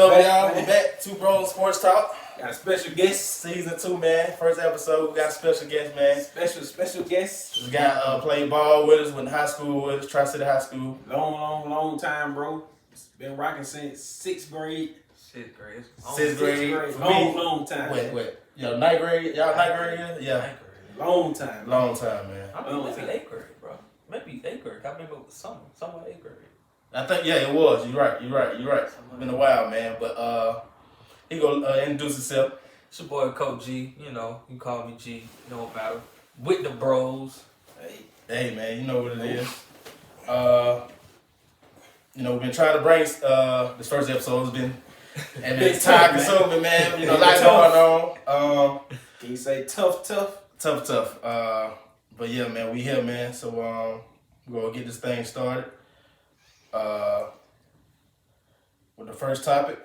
up, y'all? We back. Two Bros Sports Talk. Got a special guest. Season 2, man. First episode. We got a special guest, man. Special guest. We got played ball with us, went to high school with us, Tri-City High School. Long time, bro. Been rocking since 6th grade. Sixth grade. Sixth grade. Long time. Wait. Yo, ninth grade? Y'all ninth grade? Yeah. Ninth grade. Long time. Long time, man. I mean, maybe 8th grade, bro. Maybe 8th grade. I remember it was somewhere 8th grade. I think, yeah, it was. You're right. Been a while, man. But he gonna introduce himself. It's your boy, Coach G. You know, you call me G. No matter. With the bros. Hey, man, you know what it is. We've been trying to bring this first episode has been time consuming, man. A lot going on. Can you say tough? Tough. But yeah, man, we here, man. So we're gonna get this thing started. With the first topic,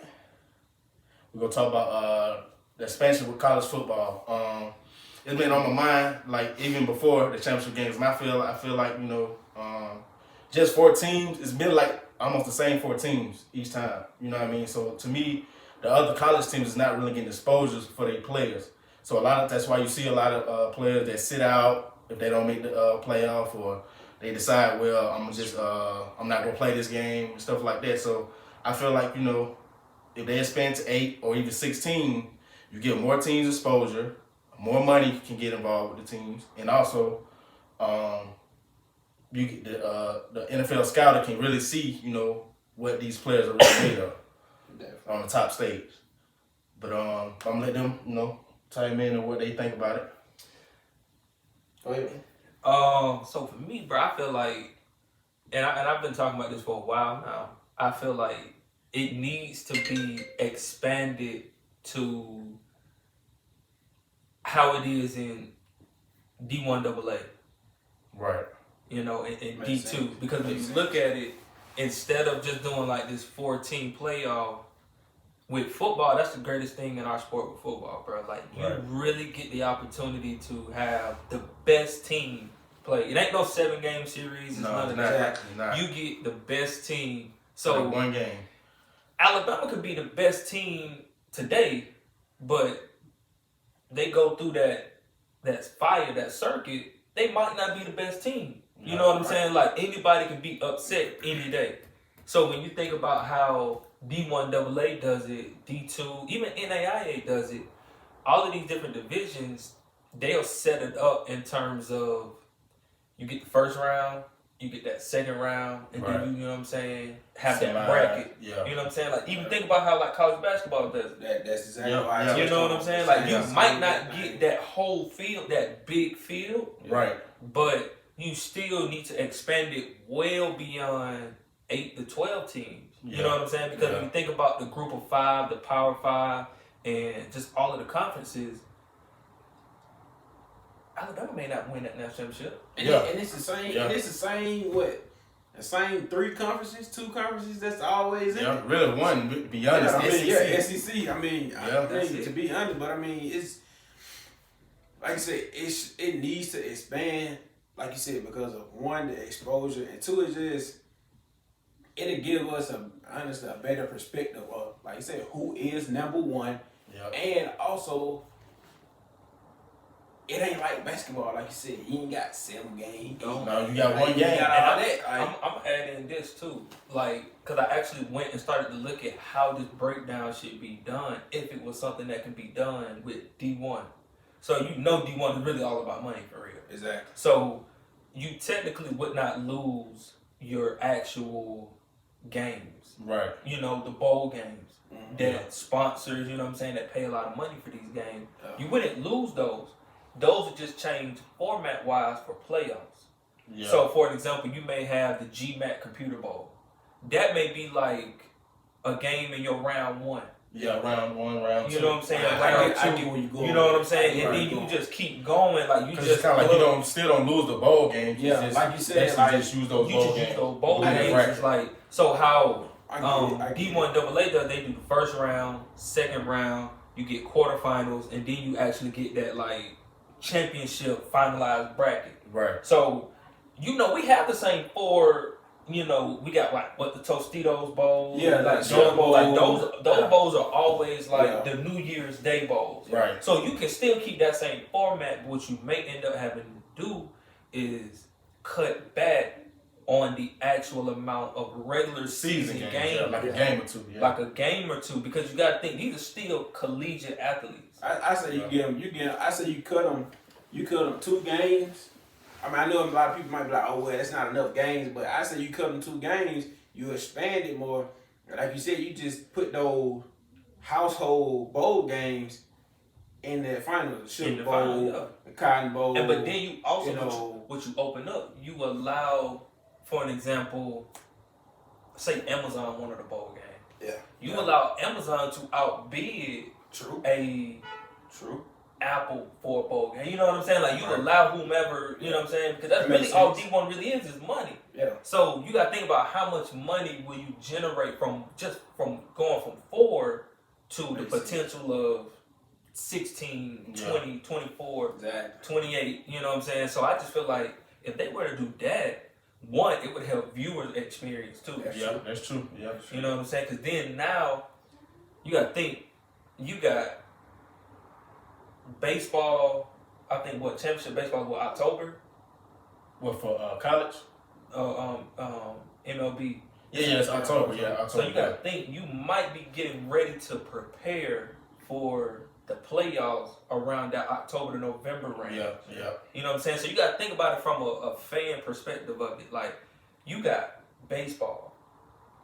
we're gonna talk about the expansion with college football. It's been on my mind, like even before the championship games. And I feel like just 4 teams. It's been like almost the same 4 teams each time. You know what I mean? So to me, the other college teams is not really getting exposures for their players. So that's why you see a lot of players that sit out if they don't make the playoff, or they decide, well, I'm not gonna play this game and stuff like that. So I feel like if they expand to 8 or even 16, you get more teams exposure, more money can get involved with the teams, and also you get the NFL scouter can really see what these players are really made of on the top stage. But I'm gonna let them chime in on what they think about it. Go ahead. So for me, bro, I feel like, and I've been talking about this for a while now. I feel like it needs to be expanded to how it is in D1 AA. Right. In D2. Because when you look at it, instead of just doing like this 4-team playoff, with football, that's the greatest thing in our sport with football, bro. Like, you really get the opportunity to have the best team play. It ain't no 7-game series. It's none of that. Not. You get the best team. So one game. Alabama could be the best team today, but they go through that circuit, they might not be the best team. You know what I'm saying? Like, anybody can be upset any day. So when you think about how D1 AA does it, D2, even NAIA does it, all of these different divisions, they'll set it up in terms of you get the first round, you get that second round, and then you know what I'm saying, have that bracket. Yeah. You know what I'm saying? Like, even think about how like college basketball does it. That's exactly right. You know what I'm saying? Like, you might not get that whole field, that big field. Right. But you still need to expand it well beyond 8 to 12 teams. You know what I'm saying? Because if you think about the group of 5, the Power 5, and just all of the conferences, Alabama may not win that national championship. And it's the same. And it's the same. The same 3 conferences, 2 conferences. That's always in it. Really one beyond SEC. SEC. I mean, I think to be honest, but I mean, it's like I said, it needs to expand. Like you said, because of 1, the exposure, and 2 is just it'll give us a better perspective of, like you said, who is number 1, and also. It ain't like basketball, like you said. You ain't got 7 games. No, you got 1 game. And I'm adding this too, like, because I actually went and started to look at how this breakdown should be done if it was something that can be done with D1. So D1 is really all about money for real. Exactly. So you technically would not lose your actual games. Right. The bowl games that sponsors, you know what I'm saying, that pay a lot of money for these games. You wouldn't lose those. Those would just change format-wise for playoffs. Yeah. So, for an example, you may have the GMAT Computer Bowl. That may be like a game in your round 1. Yeah, round 1, round 2. You know what I'm saying? Round 2. I get where you going. You know what I'm saying? And then you just keep going. Like, you just it's kind of like you still don't lose the bowl games. Yeah, like you said, like, just use those bowl games. Use those bowl games. It's like, so how D1 AA does, they do the first round, second round, you get quarterfinals, and then you actually get that, like, championship finalized bracket. Right. So, we have the same 4 you know, we got like what the Tostitos Bowl, Yeah, like like those bowls, like those yeah. bowls are always like Yeah. the New Year's Day bowls. Right. So you can still keep that same format, but what you may end up having to do is cut back on the actual amount of regular season games. Yeah, like a game or two. Yeah. Like a game or two, because you got to think these are still collegiate athletes. I say I say you cut them 2 games. I mean, I know a lot of people might be like, oh, well, that's not enough games, but I say you cut them 2 games, you expand it more. Like you said, you just put those household bowl games in the final, the Sugar Bowl, the Cotton Bowl. And but then you also, what you open up, you allow, for an example, say Amazon wanted a bowl game. Yeah. You allow Amazon to outbid a Apple for a bowl game. You know what I'm saying? Like you allow whomever, you know what I'm saying? Because that's really all D1 really is money. Yeah. So you got to think about how much money will you generate from going from 4 to the potential of 16, 20, 24, 28. You know what I'm saying? So I just feel like if they were to do that, one, it would help viewers experience too. That's true. Yeah, you know what I'm saying? Because then now you got to think, you got baseball. I think championship baseball is October. What for college? MLB. Yeah, it's October. Yeah, October. So you got to think you might be getting ready to prepare for the playoffs around that October to November range. Yeah. You know what I'm saying? So you got to think about it from a fan perspective of it. Like, you got baseball,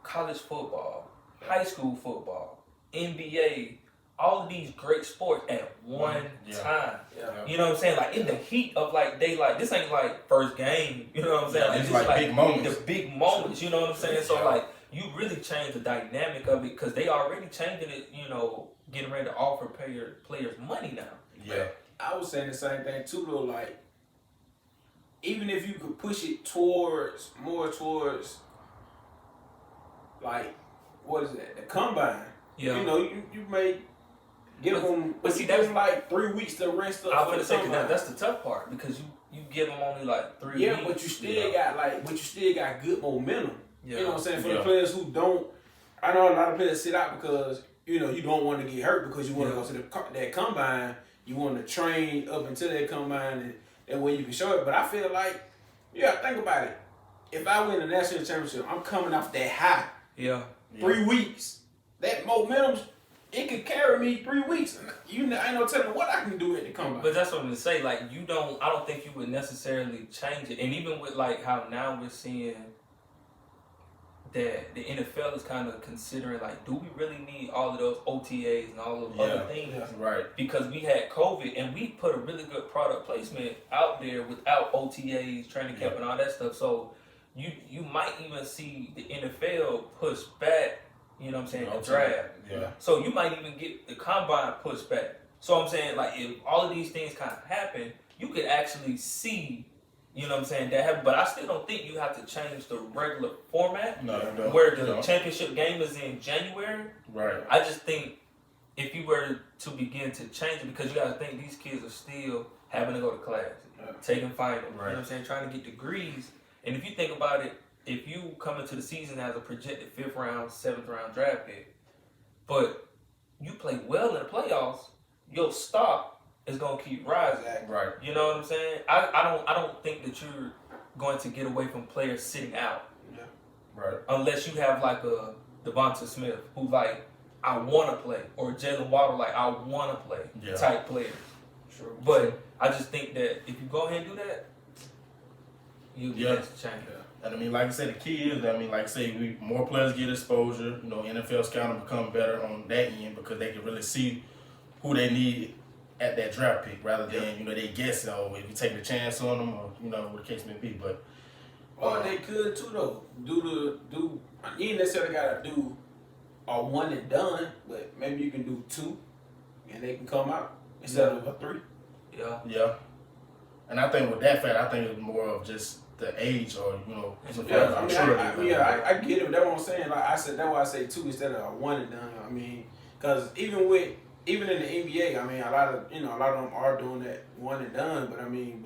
college football, high school football, NBA, all of these great sports at one time. Yeah. You know what I'm saying? Like, in the heat of, like, daylight. This ain't, like, first game. You know what I'm saying? Like, it's like big moments. The big moments. You know what I'm saying? So, like, you really change the dynamic of it because they already changing it, you know, getting ready to offer players money now. Yeah. I was saying the same thing too though, like even if you could push it more towards like what is that? The combine. Yeah. You know, you may give them but see that's like 3 weeks to rest up. I was gonna say that's the tough part because you give them only like 3 weeks. Yeah, but you still got good momentum. Yeah. You know what I'm saying? For the players who don't, I know a lot of players sit out because you know you don't want to get hurt because you want to go to that combine. You want to train up until that combine, and that way you can show it. But I feel like, think about it. If I win the national championship, I'm coming off that high. Yeah. 3 weeks. That momentum, it could carry me 3 weeks. You ain't no telling what I can do at the combine. But that's what I'm gonna say. Like I don't think you would necessarily change it. And even with like how now we're seeing that the NFL is kind of considering like, do we really need all of those OTAs and all those other things? Yeah, right. Because we had COVID and we put a really good product placement out there without OTAs, training camp, and all that stuff. So you might even see the NFL push back. You know what I'm saying? The draft. Yeah. So you might even get the combine pushed back. So I'm saying like if all of these things kind of happen, you could actually see. You know what I'm saying? That happen, but I still don't think you have to change the regular format. No. Where the championship game is in January. Right. I just think if you were to begin to change it, because you got to think these kids are still having to go to class, taking finals. You know what I'm saying? Trying to get degrees. And if you think about it, if you come into the season as a projected 5th round, 7th round draft pick, but you play well in the playoffs, your stock is gonna keep rising. Right. You know what I'm saying? I don't think that you're going to get away from players sitting out. Yeah. Right. Unless you have like a Devonta Smith who like I wanna play, or Jalen Waddle like I wanna play type players. Sure. But I just think that if you go ahead and do that, you'll get to change. And I mean, like I said, the key is that, I mean, like I say, more players get exposure. You know, NFL scouting become better on that end because they can really see who they need at that draft pick rather than, they guess, if you take a chance on them or, what the case may be. But they could too though. You ain't necessarily gotta do a one and done, but maybe you can do 2 and they can come out instead of a 3. Yeah. Yeah. And I think with that fact, I think it's more of just the age or, I get it. That's what I'm saying. Like I said, that's why I say 2 instead of a one and done. I mean, because even in the NBA, I mean, a lot of them are doing that one and done. But I mean,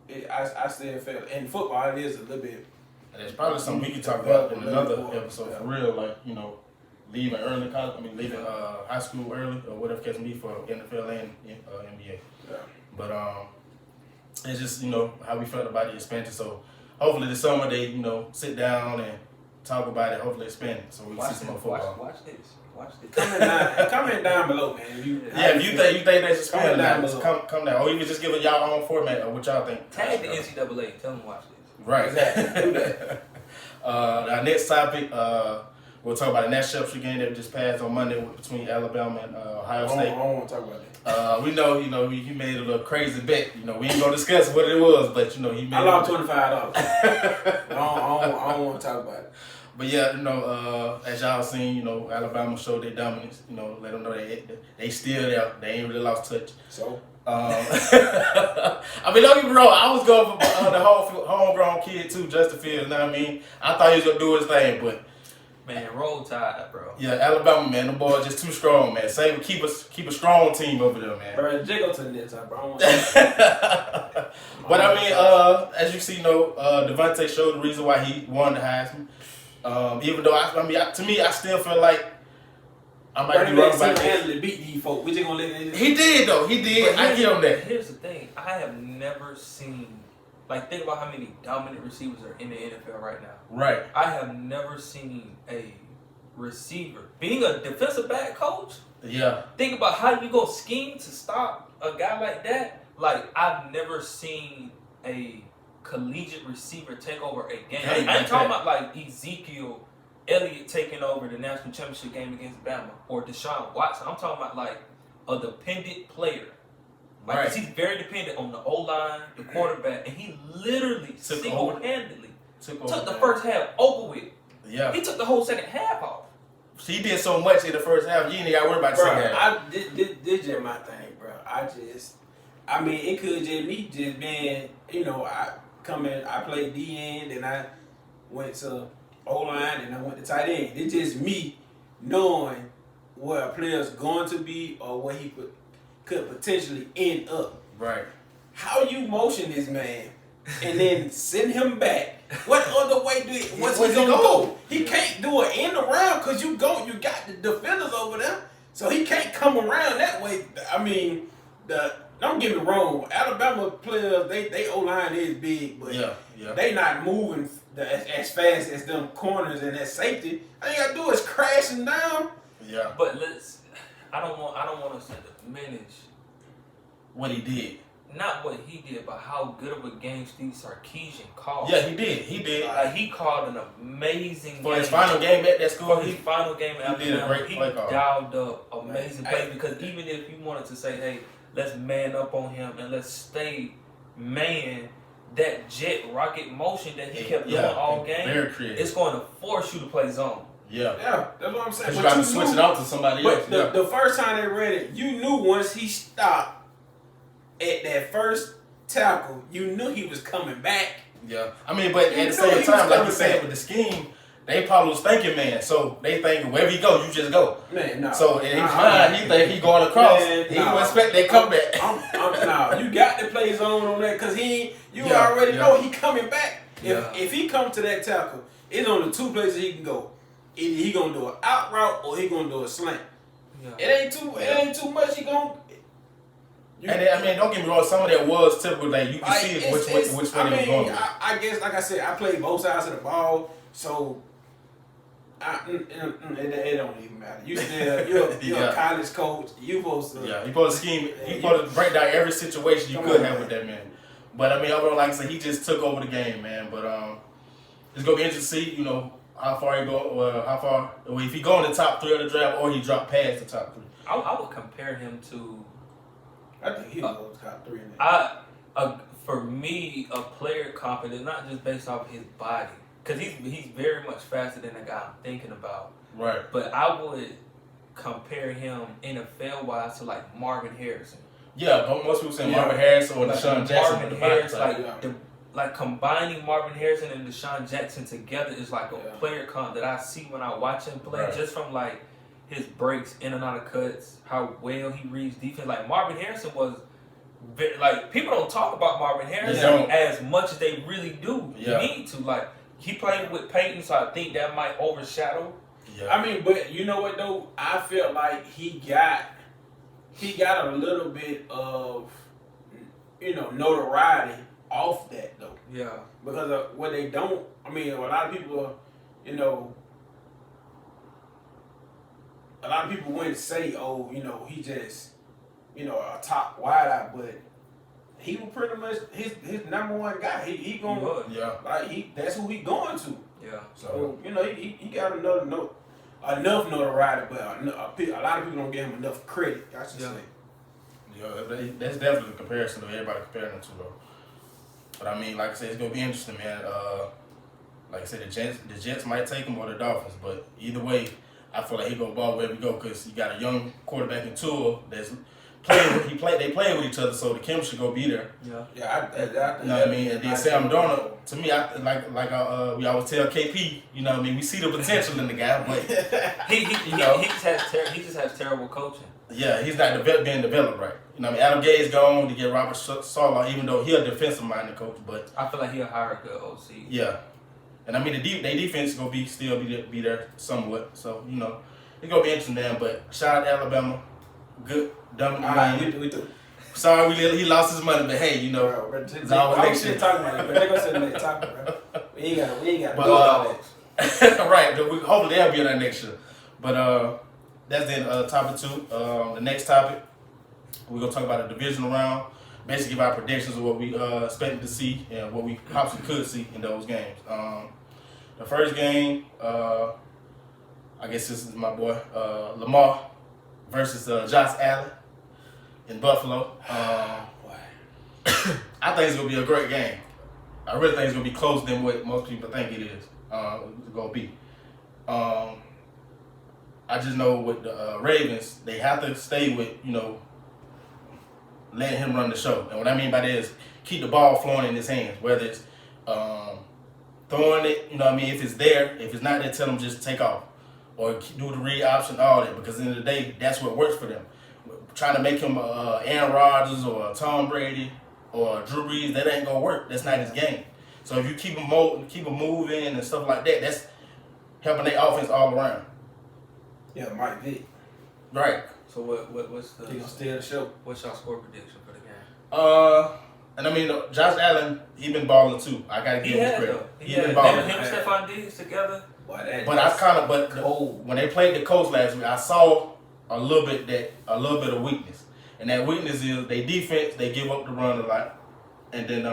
I still feel in football it is a little bit. And it's probably something we can talk about in another episode for real, like, leaving early college. Leaving high school early or whatever case may be for NFL and NBA. Yeah. But it's just how we felt about the expansion. So hopefully this summer they sit down and talk about it. Hopefully expand it so we can see some more football. Watch this. Comment down below, man. If you think they should expand down it, come down. Or even just give it y'all own format or what y'all think. Tag the NCAA. Tell them to watch this. Right. Exactly. Do that. Our next topic, we'll talk about the national championship game that just passed on Monday between Alabama and Ohio State. I don't want to talk about that. We know, he made a little crazy bet. We ain't gonna discuss what it was, but he made. I lost $25. I don't want to talk about it. But yeah, as y'all seen, Alabama showed their dominance. Let them know they still there. They ain't really lost touch. So. Don't get me wrong. I was going for the homegrown kid too, Justin Fields. You know what I mean? I thought he was gonna do his thing, but man, roll tide, bro. Yeah, Alabama, man, the boys just too strong, man. Keep a strong team over there, man. Bro, jiggle to the next time, bro. But as you see, Devontae showed the reason why he won the Heisman. Even though to me, I still feel like I might be wrong about that. Beat these folks. We just gonna let it. He did though. He did. I give him that. Here's the thing. I have never seen. Think about how many dominant receivers are in the NFL right now. Right. I have never seen a receiver being a defensive back coach. Yeah. Think about how you go scheme to stop a guy like that. I've never seen a collegiate receiver take over a game. I ain't talking about Ezekiel Elliott taking over the national championship game against Bama or Deshaun Watson. I'm talking about a dependent player. Right. He's very dependent on the O-line, the quarterback, and he literally single-handedly took the first half over with. Yeah. He took the whole second half off. He did so much in the first half, you ain't got to worry about the second half. This just my thing, bro. It could just me just being, I played D-end, then I went to O-line, and I went to tight end. It's just me knowing where a player's going to be or where he could potentially end up. Right. How you motion this man and then send him back? What other way what's he gonna go? He can't do an end around because you got the defenders over there, so he can't come around that way. Don't get me wrong, Alabama players they O-line is big, but they not moving as fast as them corners and that safety. All you gotta do is crash them down. Yeah. But I don't want us to diminish what he did. Not what he did, but how good of a game Steve Sarkisian called. Yeah, he did. He called an amazing for his final game at that school. For his final game at he did a great play call. He dialed up amazing play because even if you wanted to say, hey, let's man up on him and let's stay man, that jet rocket motion that he kept doing all game, it's going to force you to play zone. Yeah, that's what I'm saying. But you got to switch it out to somebody else. The first time they read it, you knew once he stopped at that first tackle, you knew he was coming back. Yeah, but at the same time, like you said, with the scheme, they probably was thinking, man. So they thinking wherever you go, you just go. Man, no. So in his mind, he think he going across. He don't expect that comeback. You got to play zone on that because you already know he coming back. If he come to that tackle, it's only two places he can go. Either he gonna do an out route or he gonna do a slant. Yeah. It ain't too much. He gonna. Don't get me wrong. Some of that was typical. You can see which way he was going. I guess, like I said, I played both sides of the ball, so it don't even matter. You still you're a college coach. You supposed to. Yeah, you supposed to scheme. You supposed to break down every situation you could have with that man. But overall, like I said, he just took over the game, man. But it's gonna be interesting to see, how far he go, if he go in the top 3 of the draft or he drop past the top 3. I would compare him to. I think he'll go top 3 in that. For me, a player confident, not just based off his body, because he's very much faster than the guy I'm thinking about. Right. But I would compare him NFL wise to Marvin Harrison. Yeah, most people say Marvin Harrison or Deshaun Jackson. Marvin Harrison, combining Marvin Harrison and Deshaun Jackson together is a player comp that I see when I watch him play, just from his breaks in and out of cuts, how well he reads defense. Marvin Harrison was like people don't talk about Marvin Harrison as much as they really do. Yeah. You need to he played with Peyton, so I think that might overshadow. Yeah. I mean, but you know what though? I felt like he got a little bit of notoriety off that though. Yeah. Because of what they don't. I mean, a lot of people, a lot of people wouldn't say, oh, he just, a top wideout, but he was pretty much his number one guy. He going, that's who he going to. Yeah. So he got enough notoriety, but a lot of people don't give him enough credit. I should say. Yeah, that's definitely a comparison to everybody comparing them to though. But I mean, like I said, it's gonna be interesting, man. Like I said, the Jets might take him or the Dolphins, but either way, I feel like he gonna ball wherever we go because you got a young quarterback in Tua that's playing. They play with each other, so the chemistry gonna be there. Yeah. You know what I mean? And then Sam Darnold, to me, we always tell KP, you know what I mean? We see the potential in the guy, but he just has terrible coaching. Yeah, he's not being developed right. You know what I mean? Adam Gaze gone to get Robert Saleh, even though he's a defensive-minded coach, but I feel like he'll hire a good OC. Yeah. And I mean, their defense is going to still be there somewhat. So, it's going to be interesting, man. But shout out to Alabama. Good. We do. Sorry he lost his money, but hey, it's always next year. Talking about it, but they're going to say next topic, bro. We ain't got to do all that. Right. Hopefully they'll be on that next year. But that's then topic 2. The next topic, we're going to talk about the divisional round. Basically give our predictions of what we expected to see and what we possibly could see in those games. The first game, I guess this is my boy, Lamar versus Josh Allen in Buffalo. I think it's going to be a great game. I really think it's going to be closer than what most people think it is. It's going to be. I just know with the Ravens, they have to stay with, letting him run the show. And what I mean by that is keep the ball flowing in his hands, whether it's throwing it, if it's there. If it's not there, tell him just take off. Or do the read option, all that. Because at the end of the day, that's what works for them. Trying to make him Aaron Rodgers or Tom Brady or Drew Brees, that ain't going to work. That's not his game. So if you keep him moving and stuff like that, that's helping their offense all around. Yeah, Mike Vick. Right. So what's the? He gonna steal the show. What's your score prediction for the game? And I mean, Josh Allen, he been balling too. I gotta give him credit. He been balling. Him and Stephon Diggs together. When they played the Colts last week, I saw a little bit of weakness, and that weakness is their defense. They give up the run a lot, and then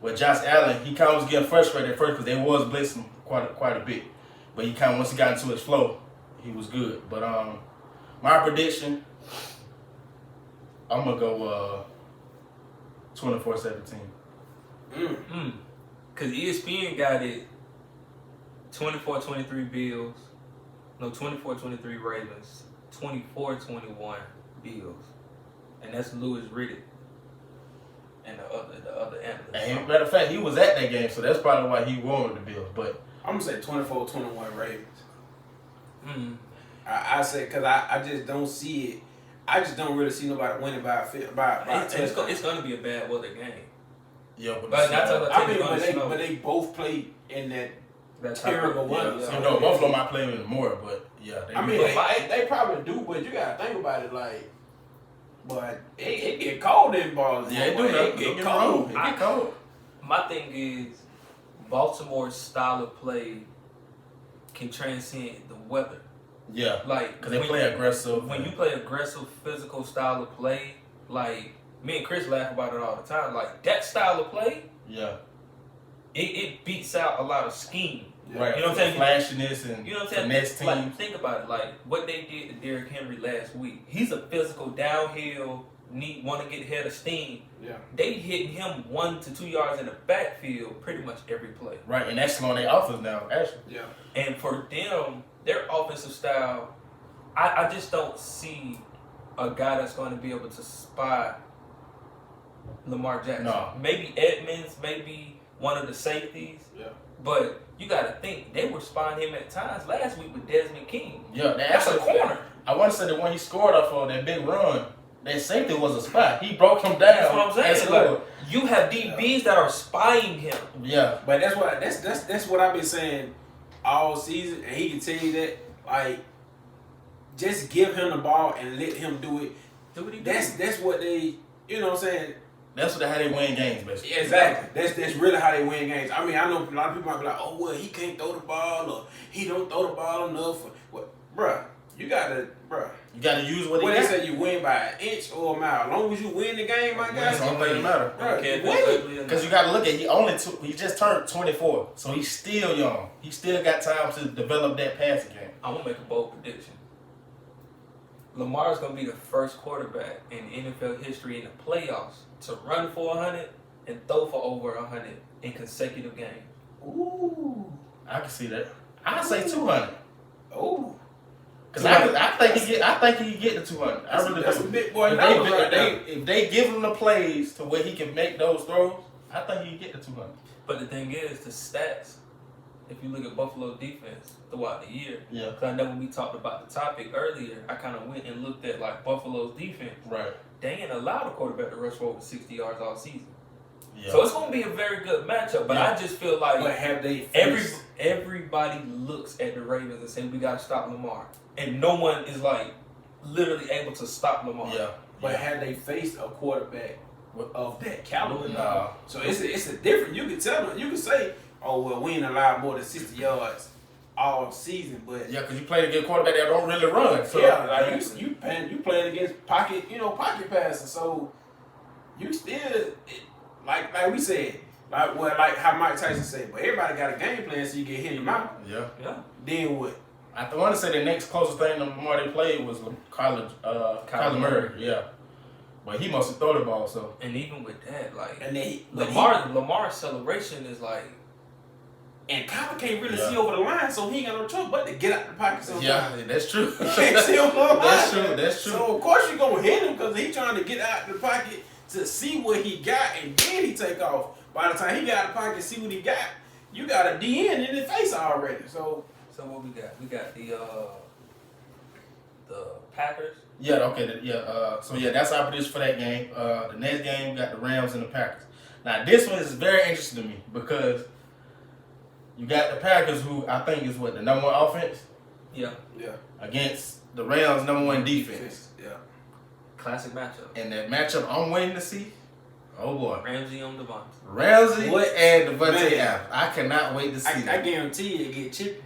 with Josh Allen, he kind of was getting frustrated at first because they was blitzing quite a bit, but he kind of once he got into his flow, he was good. But my prediction, I'm gonna go 24-17. Cause ESPN got it 24-23 Bills, 24-23 Ravens, 24-21 Bills, and that's Louis Riddick and the other analyst. And matter of fact, he was at that game, so that's probably why he won with the Bills. But I'm gonna say 24-21 Ravens. I say because I just don't see it. I just don't really see nobody winning by it's gonna be a bad weather game. Yeah, but they both played in that terrible weather. Yeah. So Buffalo might play even more, but yeah. They probably do, but you gotta think about it but it get cold in Baltimore. Yeah, it get cold. My thing is Baltimore's style of play can transcend the weather. Yeah, because they play aggressive. When you play aggressive, physical style of play, like me and Chris laugh about it all the time. Like that style of play, it beats out a lot of scheme. Right, you know what I'm saying? Flashiness and finesse teams. Like think about it, like what they did to Derrick Henry last week. He's a physical downhill, want to get ahead of steam. Yeah, they hitting him 1 to 2 yards in the backfield pretty much every play. Right, and that's slowing their offense down, actually. Yeah, and for them, their offensive style, I just don't see a guy that's going to be able to spot Lamar Jackson. No. Maybe Edmonds, maybe one of the safeties. Yeah. But you got to think, they were spotting him at times last week with Desmond King. Yeah, that's a corner. I want to say the one he scored off on that big run, that safety was a spy. He broke him down. That's what I'm saying. Like, you have DBs that are spying him. Yeah. But that's what I've been saying all season, and he can tell you that. Like, just give him the ball and let him do it. Do what he That's what they, you know what I'm saying? That's how they win games, basically. Exactly. That's really how they win games. I mean, I know a lot of people might be like, oh, well, he can't throw the ball, or he don't throw the ball enough. Bruh, you gotta use what he they got. say you win by an inch or a mile. As long as you win the game, my guy. That's the only thing that matters. Because you got to look at he just turned 24, so he's still young. He still got time to develop that passing game. I'm gonna make a bold prediction. Lamar's gonna be the first quarterback in NFL history in the playoffs to run for 100 and throw for over 100 in consecutive games. Ooh, I can see that. I say 200. Oh. Because I think he get the 200. I really that's do. a big boy number right there. If they give him the plays to where he can make those throws, I think he get the 200. But the thing is, the stats, if you look at Buffalo's defense throughout the year, Yeah. because I know when we talked about the topic earlier, I kind of went and looked at like Buffalo's defense. Right. They ain't allowed a quarterback to rush for over 60 yards all season. Yeah. So it's going to be a very good matchup. But I just feel like But have they everybody looks at the Ravens and say, we got to stop Lamar. And no one is like literally able to stop Lamar. Yeah. But have they faced a quarterback of that caliber? No. So it's a different. You can tell them. You can say, oh well, we ain't allowed more than 60 yards all season. But Yeah, because you play against quarterback that don't really run. So yeah, like you playing against pocket passes. So you still like we said, like how Mike Tyson said. But everybody got a game plan, so you get hit in the mouth. Yeah. Then what? I want to say the next closest thing to Lamar they played was Kyler Murray. Yeah. But he must have thrown the ball, so. And even with that, like, And then Lamar's celebration is like. And Kyler can't really see over the line, so he ain't got no choice but to get out the pocket sometimes. Yeah, that's true. He can't see over the line. That's true. So, of course, you're going to hit him because he's trying to get out the pocket to see what he got, and then he take off. By the time he got out the pocket and see what he got, you got a DN in his face already. So what we got? We got the Packers. Yeah, okay. So that's our prediction for that game. The next game, we got the Rams and the Packers. Now, this one is very interesting to me because you got the Packers, who I think is the number one offense? Yeah. Against the Rams' number one defense. Yeah. Classic matchup. And that matchup I'm waiting to see, oh boy. Ramsey on Devontae. Ramsey and Devontae Adams. I cannot wait to see that. I guarantee you it get chippy.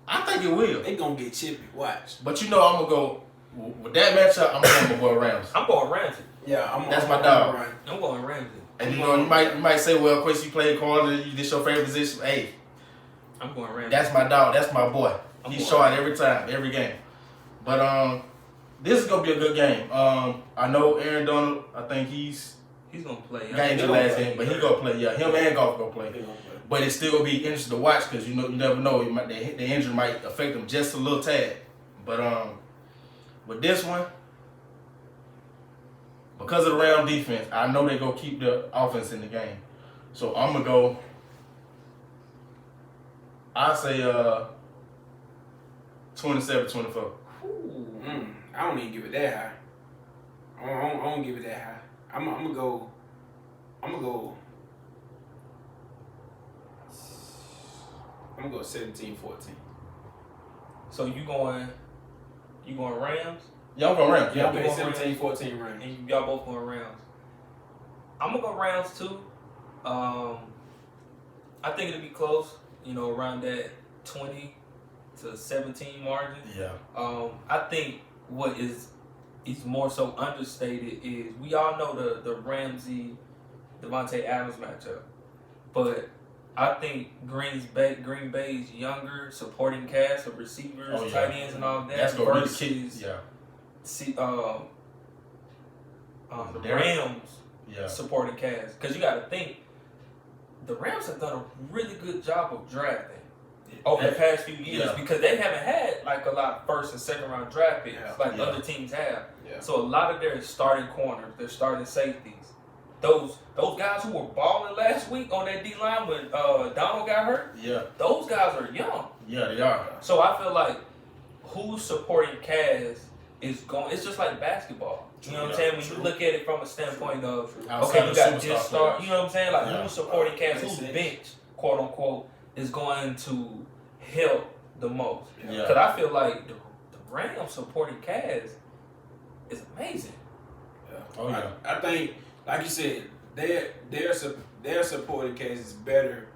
I think it will. They going to get chippy. Watch. But I'm going to go, with that matchup, I'm going to go Ramsey. I'm going Ramsey. Yeah, That's my dog. I'm going Ramsey. And you might say, well, of course you play corner, this your favorite position. Hey, I'm going Ramsey. that's my dog. That's my boy. He's showing every time, every game. But this is gonna be a good game. I know Aaron Donald. I think he's gonna play. Game the last game, but he gonna play. Yeah, him and Goff gonna play. But it's still gonna be interesting to watch because you never know. The injury might affect him just a little tad. But with this one, because of the Ram defense, I know they gonna keep the offense in the game. So I'm gonna go. I say 27-24. I don't even give it that high. I don't give it that high. I'm gonna go 17-14. So you going Rams? Yeah, I'm going Rams. Yeah, I'm okay, going 17-14 Rams. And y'all both going Rams. I'm gonna go Rams too. I think it'll be close. Around that 20 to 17 margin. Yeah. I think what is more so understated is we all know the Ramsey Devontae Adams matchup, but I think Green Bay's younger supporting cast of receivers, tight ends, and all that that's gonna versus the Rams supporting cast. Because you got to think the Rams have done a really good job of drafting over the past few years because they haven't had like a lot of first and second round draft picks like other teams have. Yeah. So a lot of their starting corners, their starting safeties, those guys who were balling last week on that D line when Donald got hurt. Yeah. Those guys are young. Yeah, they are. So I feel like who's supporting Kaz is going. It's just like basketball. You know what I'm Yeah, saying? When true. you look at it from a standpoint of, Outside okay, you of got superstar this star. players. You know what I'm saying? Like Yeah. who's supporting cast, Makes who's sense. bench, quote unquote, is going to help the most. Yeah. Because I feel like the Rams supporting cast is amazing. Yeah. Oh, yeah. I think, like you said, their supporting case is better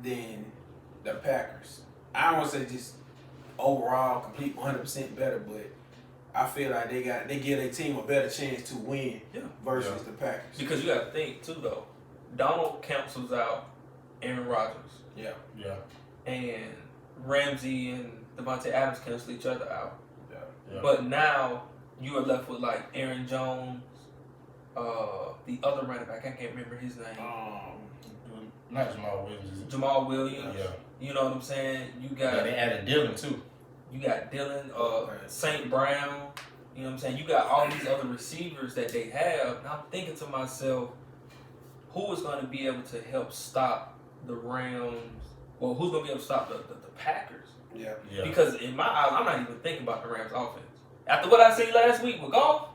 than the Packers. I don't want to say just overall complete 100% better, but I feel like they give their team a better chance to win versus the Packers. Because you got to think too though, Donald cancels out Aaron Rodgers. Yeah. Yeah. And Ramsey and Devontae Adams cancel each other out. Yeah. But now you are left with like Aaron Jones, the other running back, I can't remember his name. Not Jamal Williams. Is it? Jamal Williams. Yeah. You know what I'm saying? You got Yeah, they added Dylan too. you got Dylan, St. Brown. You know what I'm saying? You got all these other receivers that they have. And I'm thinking to myself, who is going to be able to help stop the Rams? Well, who's going to be able to stop the Packers? Yeah. Yeah. Because in my eyes, I'm not even thinking about the Rams offense. After what I seen last week with golf,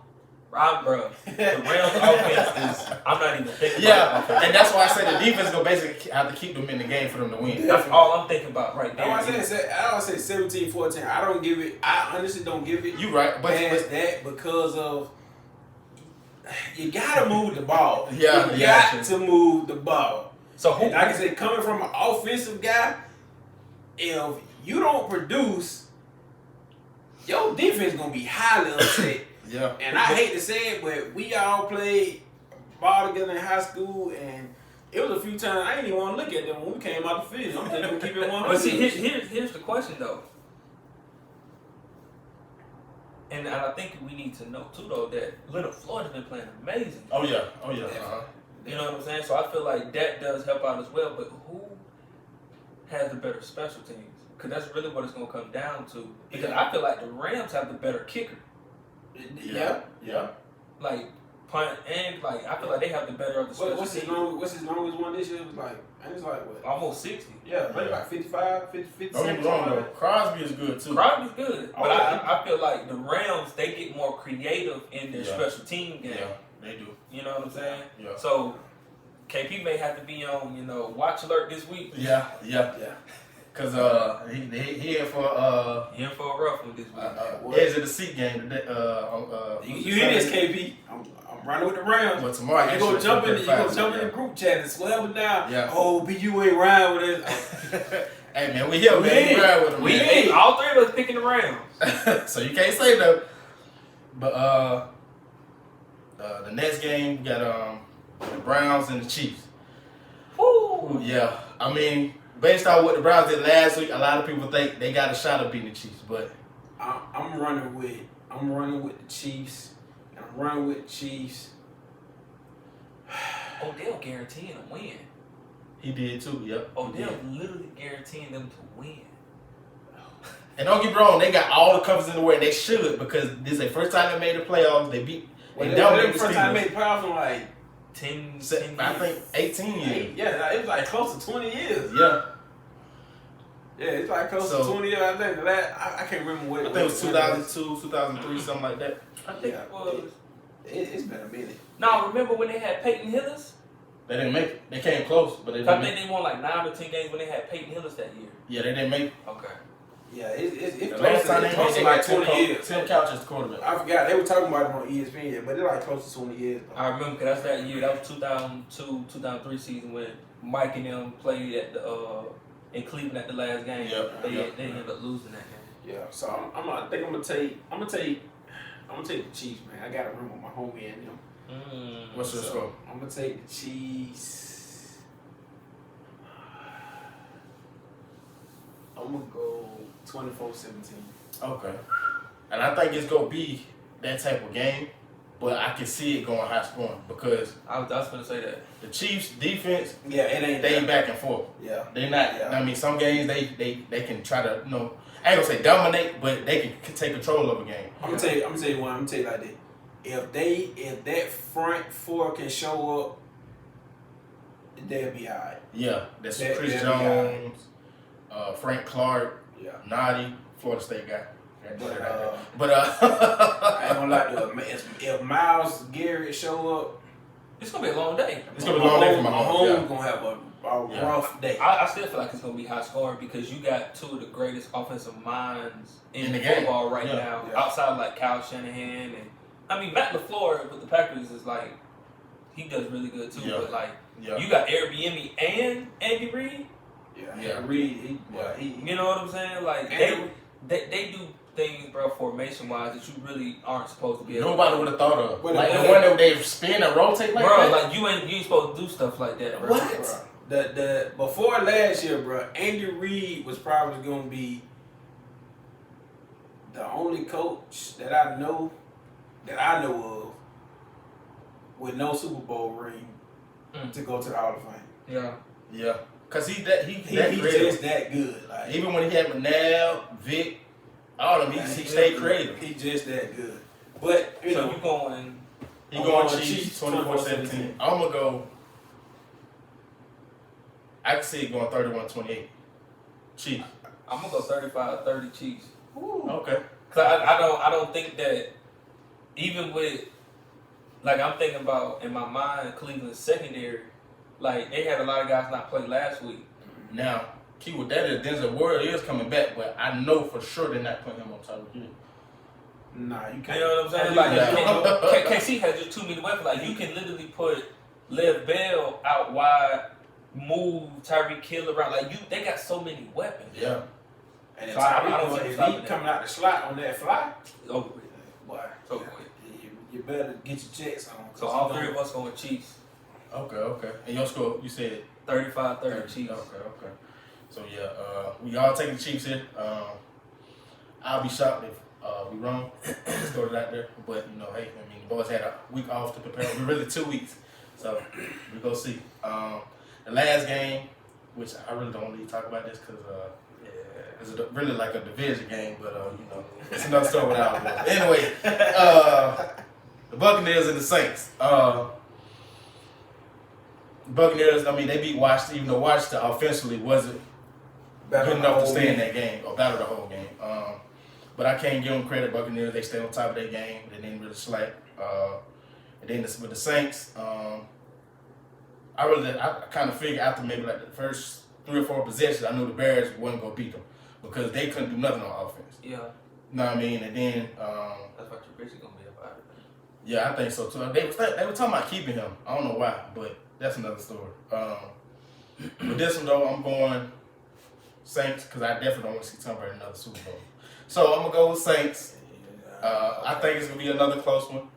bro, the Rams offense is, I'm not even thinking about the offense. And that's why I say the defense gonna basically have to keep them in the game for them to win. That's all I'm thinking about right there. I don't say 17-14. I honestly don't give it. You right, but past that because of you gotta move the ball. Yeah, you yeah. got to move the ball. So who? And like I said, coming from an offensive guy, if you don't produce, your defense gonna be highly upset. yeah. And I hate to say it, but we all played ball together in high school, and it was a few times I didn't even want to look at them when we came out the field. I'm just gonna keep it 100. But see, here's the question though, and I think we need to know too though that Leonard Floyd has been playing amazing. Oh yeah. Oh yeah. Uh-huh. You know what I'm saying? So I feel like that does help out as well. But who has the better special teams? Because that's really what it's gonna come down to. Because I feel like the Rams have the better kicker. Yeah. Like punt and like I feel like they have the better of the special What's his teams. longest one this year? It was like, and it's like what? Almost 60. Yeah, maybe like 55, 50, Don't get me wrong though. Crosby is good too. Crosby's good, but Oh, yeah. I feel like the Rams they get more creative in their Yeah. special team game. Yeah, they do. You know what I'm saying? Yeah. So KP may have to be on watch alert this week. Yeah. Yeah. Cause he in for In for a rough one this week. edge of the seat game today. You hear this, KP? I'm running with the Rams. Well, tomorrow You gonna jump in yeah. the group chat and swear up and down. Yeah. Oh, BU ain't riding with us. Hey man, we here, man. We ride with him. We man. ain't all three of us picking the Rams. So you can't say no. But the next game we got the Browns and the Chiefs. Woo! Yeah, I mean, based on what the Browns did last week, a lot of people think they got a shot of beating the Chiefs. But I'm running with the Chiefs, and I'm running with the Chiefs. Odell guaranteeing a win. he did too. Yep. he Odell did. literally guaranteeing them to win. And don't get me wrong, they got all the confidence in the world. They should because this is their first time they made the playoffs. They beat. They dominated the first time Steelers. they made the playoffs in like 10 I years. think 18 years. yeah, it was like close to 20 years. Yeah. Yeah, it's like close to 20 years. I think I can't remember what. I think it was 2002, 2003, something like that. I think it was. It's been a minute. Now remember when they had Peyton Hillis? They didn't make it. They came close, but they I didn't think make it. they won like 9 or 10 games when they had Peyton Hillis that year. Yeah, they didn't make it. Okay. Yeah, it's The close last to, time it's they close made to it, like 20 years. Tim Couch is the quarterback. I forgot they were talking about it on ESPN, but it's like close to 20 years. I remember because that's that year. That was 2002, 2003 season when Mike and them played at the in Cleveland at the last game. Yep, They yep. ended up losing that game. Yeah, so I think I'm gonna take the Chiefs, man. I got to remember my homie and them. What's your score? I'm gonna take the Chiefs. I'm gonna go 24-17. Okay. And I think it's gonna be that type of game, but I can see it going high scoring because I was gonna say that. the Chiefs defense, Yeah, it ain't. they back and forth. Yeah. They not. Yeah. I mean, some games they can try to I ain't gonna say dominate, but they can take control of a game. I'm gonna tell you one. I'm gonna tell you like this. If that front four can show up, they'll be alright. Yeah, that's That- Chris that'll be Jones, Frank Clark, Yeah. Noddy, Florida State guy. But I ain't gonna lie to you. If Myles Garrett show up, it's gonna be a long day. It's gonna be a long day for Mahomes. Gonna have a rough day. I still feel like it's gonna be high scoring because you got two of the greatest offensive minds in the football game right now. Yeah. Outside like Kyle Shanahan and I mean Matt LaFleur with the Packers is like he does really good too. Yeah. But like Yeah. you got Airbnb and Andy Reid. Yeah. Reid. You know what I'm saying? Like they do things, bro, formation wise that you really aren't supposed to be able Nobody to do. would have thought of. Like the one that they spin and rotate like bro, that. like you ain't supposed to do stuff like that, bro. What? The before last year, bro, Andy Reid was probably gonna be the only coach that I know of with no Super Bowl ring to go to the Hall of Fame. Yeah. Cause he's just that good. Like, even when he had McNabb, Vic, all of them, he stayed creative. He's just that good. But you know, you going? He going Chiefs 24-17. I'm gonna go. I can see it going 31-28. Chiefs. I'm gonna go 35-30 Chiefs. Ooh. Okay. Cause I don't think that even with like I'm thinking about in my mind Cleveland's secondary, like they had a lot of guys not play last week. Now, key with that is Denzel Ward is coming back, but I know for sure they're not putting him on Tyreek Hill. Nah, you can't. You know what I'm saying? Like KC has just too many weapons. Like you can literally put Lev Bell out wide, move Tyreek Hill around. Like they got so many weapons. Yeah. And if So if he coming out the slot on that fly, over with. boy, It's over with. you better get your checks on. So all three of us going Chiefs. Okay. And your score, you said 35-30 Chiefs. Okay. So yeah, we all taking the Chiefs here. I'll be shocked if we wrong. Just throw it out there. But you know, hey, I mean, the boys had a week off to prepare. We're really 2 weeks, so we go see. The last game, which I really don't really talk about this because it's really like a division game, but you know, it's another story without it. Anyway, the Buccaneers and the Saints. Buccaneers, I mean, they beat Washington, even though Washington offensively wasn't good enough to stay in that game or battle the whole game. But I can't give them credit. Buccaneers, they stayed on top of their game. They didn't really slack. And then with the Saints, I kind of figured after maybe like the first 3 or 4 possessions, I knew the Bears wasn't going to beat them because they couldn't do nothing on offense. Yeah. You know what I mean? And then that's what you're basically going to be about it. Yeah, I think so too. They were talking about keeping him. I don't know why, but that's another story. But this one though, I'm going Saints because I definitely don't want to see Tom Brady another Super Bowl. So I'm gonna go with Saints. I think it's gonna be another close one.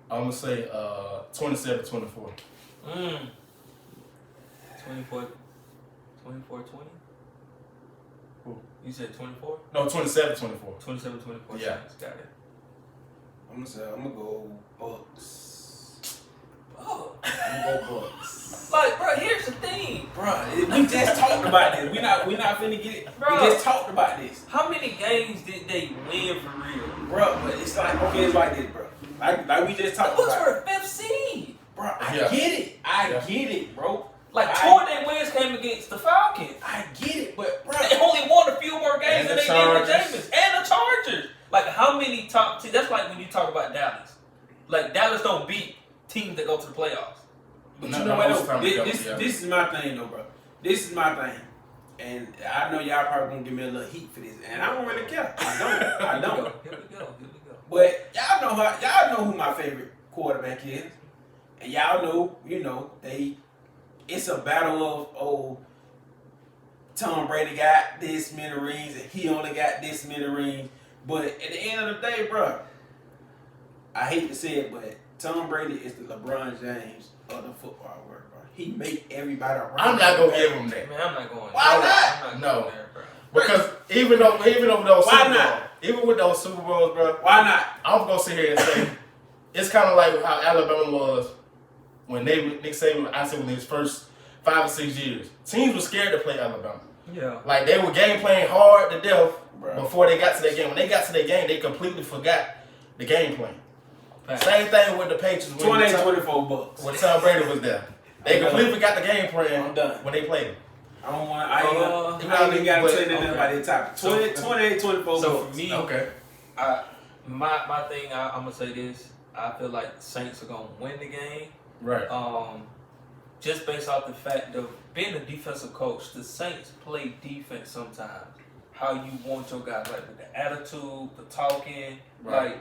I'm gonna say 27-24. 24-20? Who? You said 24? No, 27-24. 27-24. Yeah. Got it. I'm gonna go Bucks. Oh. I'm gonna go Bucks. Like, bro, here's the thing. Bro, we just talked about this. We not finna get it. Bro. We just talked about this. How many games did they win for real? Bro, but it's like, okay, it's like this, bro. Like we just talked The Bucks about. were a 5th seed. Bro, I Yeah. get it. I get it, bro. Like, 2 of their wins came against the Falcons. I get it, but bro. They only won a few more games And than the they did with Chargers. Jameis. And the Chargers. Like, how many top teams? That's like when you talk about Dallas. Like, Dallas don't beat teams that go to the playoffs. But No, you know no, what most though? time it goes, This is my thing though, bro. This is my thing. And I know y'all probably gonna give me a little heat for this. And I don't really care. I don't. Here we go. But y'all know who my favorite quarterback is. And y'all know, you know, it's a battle of Tom Brady got this many rings and he only got this many rings. But at the end of the day, bro, I hate to say it, but Tom Brady is the LeBron James of the football world, bro. He make everybody around. I'm not gonna give him that. Man, I'm not going. Why I'm not No. going there, bro. Because even though those Why Super not? Bowls, even with those Super Bowls, bro, Why not? I'm gonna sit here and say it's kind of like how Alabama was when Nick Saban, I said, when his first 5 or 6 years, teams were scared to play Alabama. Yeah. Like they were game playing hard to death Bro. before they got to their game. When they got to their game, they completely forgot the game plan. Fact. Same thing with the Patriots 28-24 Bucks. when Tom Brady was there. They I'm completely forgot the game plan I'm done. when they played him. I ain't even got to say nothing about that topic. 28-24 So Bucks. for me, Okay. My thing, I'm gonna say this. I feel like the Saints are gonna win the game. Right. Just based off the fact of being a defensive coach, the Saints play defense sometimes. How you want your guys, like with the attitude, the talking, Right. like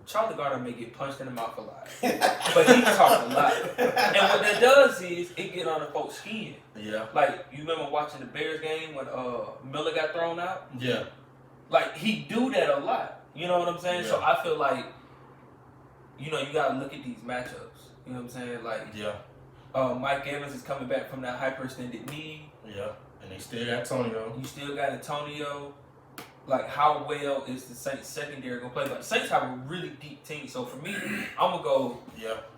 Charlie Gardner may get punched in the mouth a lot, but he talks a lot. And what that does is it get on the folks' skin. Yeah. Like you remember watching the Bears game when Miller got thrown out? Yeah. Like he do that a lot. You know what I'm saying? Yeah. So I feel like, you gotta look at these matchups. You know what I'm saying? Like Mike Evans is coming back from that hyperextended knee. Yeah. And they still got Antonio. You still got Antonio. Like, how well is the Saints secondary gonna play? But the Saints have a really deep team. So for me, I'm gonna go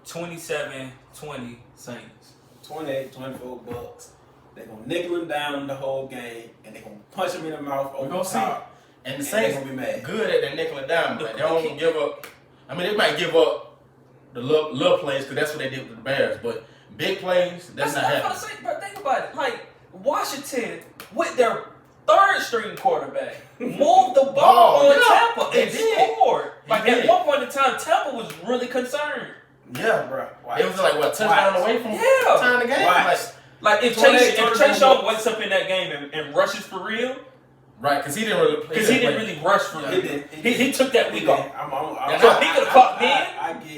27-20 Saints. 28-24 Bucks. They're gonna nickel him down the whole game, and they're gonna punch him in the mouth over the top. And the Saints gonna be mad. Good at that nickel and dime. Like, they don't give up. I mean, they might give up the little plays because that's what they did with the Bears. But big plays, that's not happening. But think about it. Like, Washington, with their third-string quarterback, moved the ball on Tampa and scored. Like, at one point in time, Tampa was really concerned. Yeah, bro. It was like, what, touchdown away from tying the game? Like, if Chase Young wakes up in that game and rushes for real. Right, because he didn't really play. Because he didn't really rush for real. He took that week off. He could have caught me.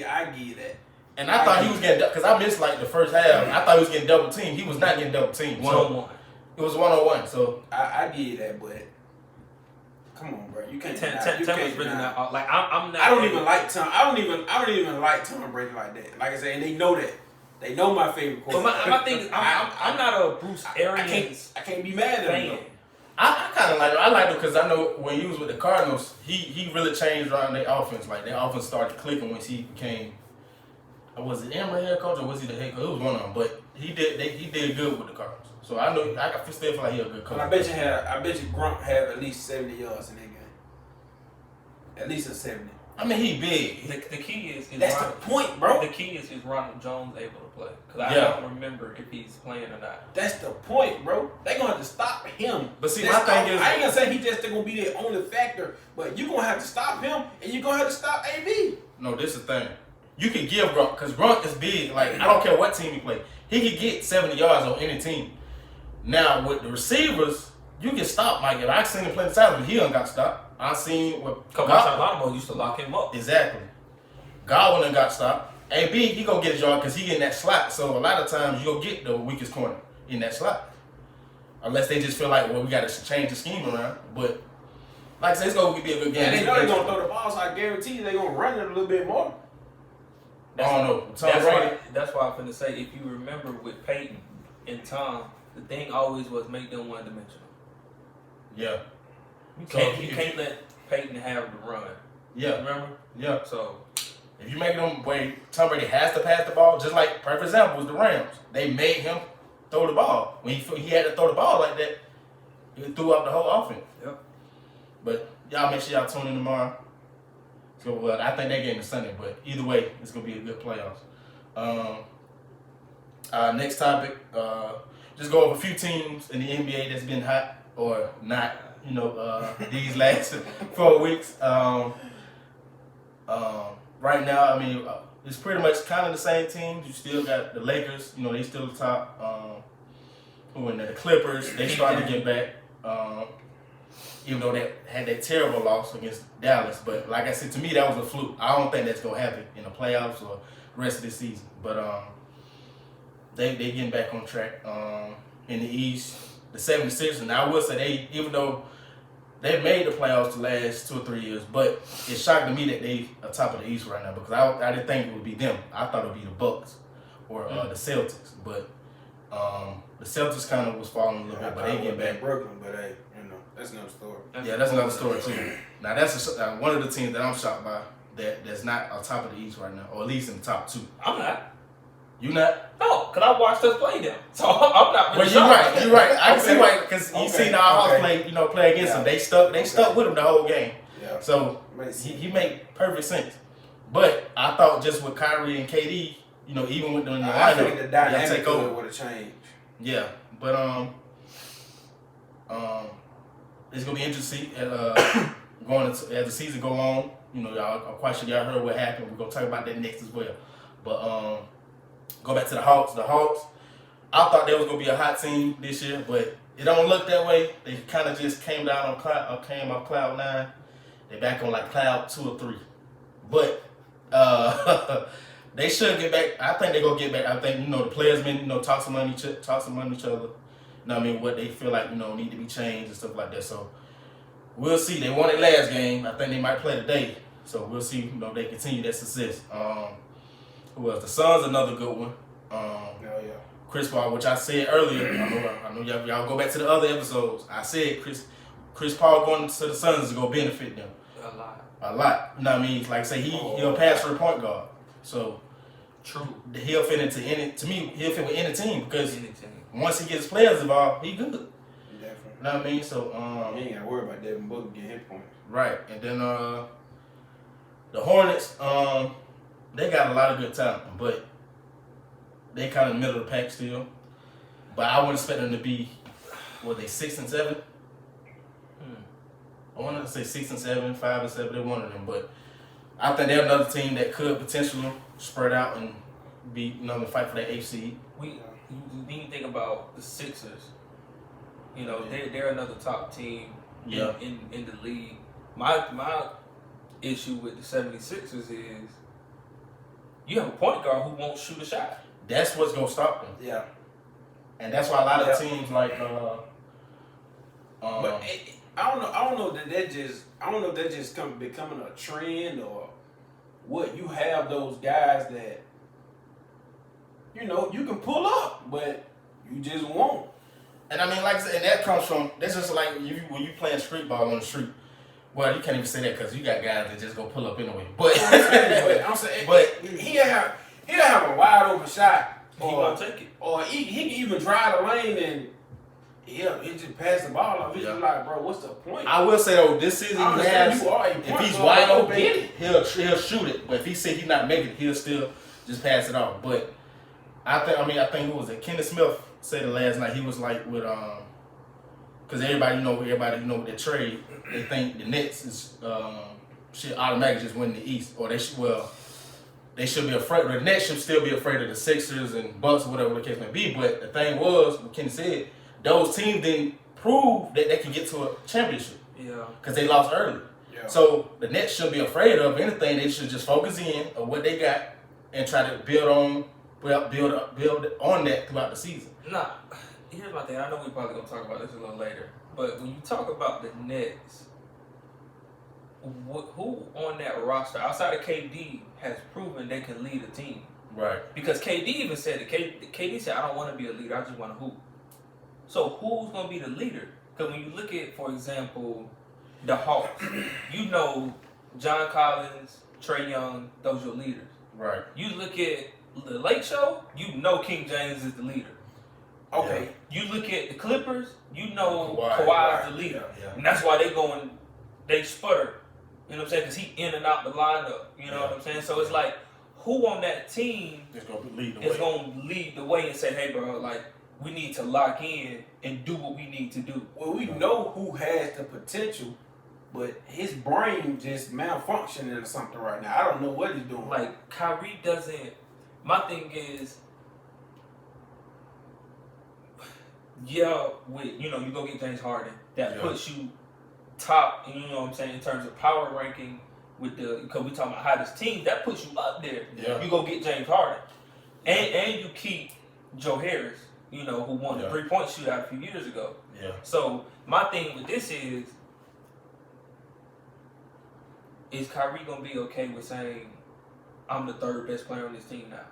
I give you that. And I thought he was getting, because I missed like the first half. I thought he was getting double teamed. He was not getting double teamed. 1-on-1. It was 1-on-1. So I give you that, but come on, bro. You can't. Tampa's really not. Like I'm not. I don't even like Tom. I don't even like Tom Brady like that. Like I said, and they know that. They know my favorite quarterback. But my thing is, I'm not a Bruce Arians. I can't be mad at him. I kind of like him. I like him because I know when he was with the Cardinals, he really changed around their offense. Like their offense started clicking once he became. Was it Emory head coach or was he the head coach? It was one of them, but he did good with the Cardinals. So I know I still feel like he's a good coach. But I bet you Grunt have at least 70 yards in that game. At least a 70. I mean, he big. The key is that's the point, bro. The key is Ronald Jones able to play? Because I don't remember if he's playing or not. That's the point, bro. They're gonna have to stop him. But see, my thing is, I ain't gonna say they're gonna be the only factor, but you're gonna have to stop him, and you're gonna have to stop AB. No, this is the thing. You can give Grunt because Grunt is big. Like I don't care what team he play, he could get 70 yards on any team. Now with the receivers, you can stop Mike. If I seen him play the side, but he done got stopped. I seen what Godwin used to lock him up. Exactly. Godwin done got stopped. AB, he gonna get his yard because he in that slot. So a lot of times you'll get the weakest corner in that slot, unless they just feel like, well, we got to change the scheme around. But like I said, it's gonna be a good game. And they know they're gonna throw the ball, so I guarantee you they're gonna run it a little bit more. I don't know. That's why I'm finna say, if you remember with Peyton and Tom, the thing always was make them one dimensional. Yeah. You can't let Peyton have the run. Yeah. Remember? Yeah. So if you make them where Tom Brady has to pass the ball, just like perfect example was the Rams. They made him throw the ball. When he had to throw the ball like that, he threw out the whole offense. Yep. But y'all make sure y'all tune in tomorrow. So I think that game is Sunday, but either way, it's gonna be a good playoffs. Next topic, just go over a few teams in the NBA that's been hot or not. These last 4 weeks. Right now, I mean, it's pretty much kind of the same teams. You still got the Lakers. They still the top. Who in there? The Clippers. They starting to get back. Even though they had that terrible loss against Dallas. But like I said, to me, that was a fluke. I don't think that's going to happen in the playoffs or the rest of the season. But they getting back on track. In the East, the 76ers, and I will say even though they've made the playoffs the last 2 or 3 years, but it's shocking to me that they are top of the East right now because I didn't think it would be them. I thought it would be the Bucks or the Celtics. But the Celtics kind of was falling a little bit, but they getting back. Brooklyn, but hey, that's another story. Yeah, that's another story too. Now that's one of the teams that I'm shocked by that's not on top of the East right now, or at least in the top 2. I'm not. You not? No, because I watched us play them, so I'm not. Well, you're right. I can see why, because you seen our house play against them. They stuck with him the whole game. Yeah. So he made perfect sense. But I thought just with Kyrie and KD, even with them in the I think the lineup, dynamic would have changed. Yeah, but it's gonna be interesting to see going into, as the season go on, y'all, I'm quite sure y'all heard what happened. We're gonna talk about that next as well. But go back to the Hawks. The Hawks, I thought they was gonna be a hot team this year, but it don't look that way. They kind of just came off cloud 9. They back on like cloud 2 or 3. But they should get back. I think they're gonna get back. I think the players been talk some money each other. What they feel like need to be changed and stuff like that. So we'll see. They won it last game. I think they might play today. So we'll see. They continue that success. Who else? The Suns, another good one. Chris Paul, which I said earlier. I know y'all go back to the other episodes. I said Chris Paul going to the Suns is gonna benefit them a lot. You know what I mean? Like I say, he'll pass for a point guard. So true. He'll fit into he'll fit with any team because once he gets players involved, he good. Definitely. You know what I mean? So he ain't gotta worry about Devin Booker getting hit points. Right. And then the Hornets, they got a lot of good talent, but they kind of middle of the pack still. But I wouldn't expect them to be, were they 6 and 7? I want to say 6 and 7, 5 and 7. They're one of them, but I think they're another team that could potentially spread out and be, fight for that HC. When you think about the Sixers, they're another top team in the league. My issue with the 76ers is you have a point guard who won't shoot a shot. That's what's gonna stop them. Yeah. And that's why a lot of teams like but I don't know that just becoming a trend or what. You have those guys that you can pull up, but you just won't. And I mean, like I said, and that comes from, that's just like when you playing street ball on the street. Well, you can't even say that because you got guys that just go pull up anyway. But I'm saying, he'll have a wide open shot, He won't take it, or he can even drive the lane and he just pass the ball off. He's just like, bro, what's the point? I will say though, this season if he's wide open, he'll shoot it. But if he said he's not making it, he'll still just pass it off. But I think who was it? Kenneth Smith said it last night. He was like with because everybody with their trade, they think the Nets is should automatically just win the East, or they should be afraid. The Nets should still be afraid of the Sixers and Bucks or whatever the case may be. But the thing was, what Kenny said, those teams didn't prove that they can get to a championship. Yeah. Because they lost early. Yeah. So the Nets shouldn't be afraid of anything. They should just focus in on what they got and try to build on that throughout the season. Nah, here's my thing. I know we're probably gonna talk about this a little later, but when you talk about the Nets, who on that roster outside of KD has proven they can lead a team? Right. Because KD even said it. KD said, "I don't want to be a leader. I just want to hoop." So who's gonna be the leader? Because when you look at, for example, the Hawks, John Collins, Trae Young, those are your leaders. Right. You look at the Lake Show, King James is the leader. Okay. Yeah. You look at the Clippers, Kawhi's the leader. Yeah. And that's why they sputter. You know what I'm saying? Because he in and out the lineup. You know what I'm saying? So it's like, who on that team is going to lead the way and say, hey, bro, like, we need to lock in and do what we need to do. Well, we know who has the potential, but his brain just malfunctioning or something right now. I don't know what he's doing. Like, Kyrie doesn't. My thing is, you go get James Harden. That puts you top, you know what I'm saying, in terms of power ranking because we talking about hottest teams, that puts you up there. Yeah. You go get James Harden. And you keep Joe Harris, who won the 3-point shootout a few years ago. Yeah. So my thing with this is Kyrie gonna be okay with saying I'm the third best player on this team now?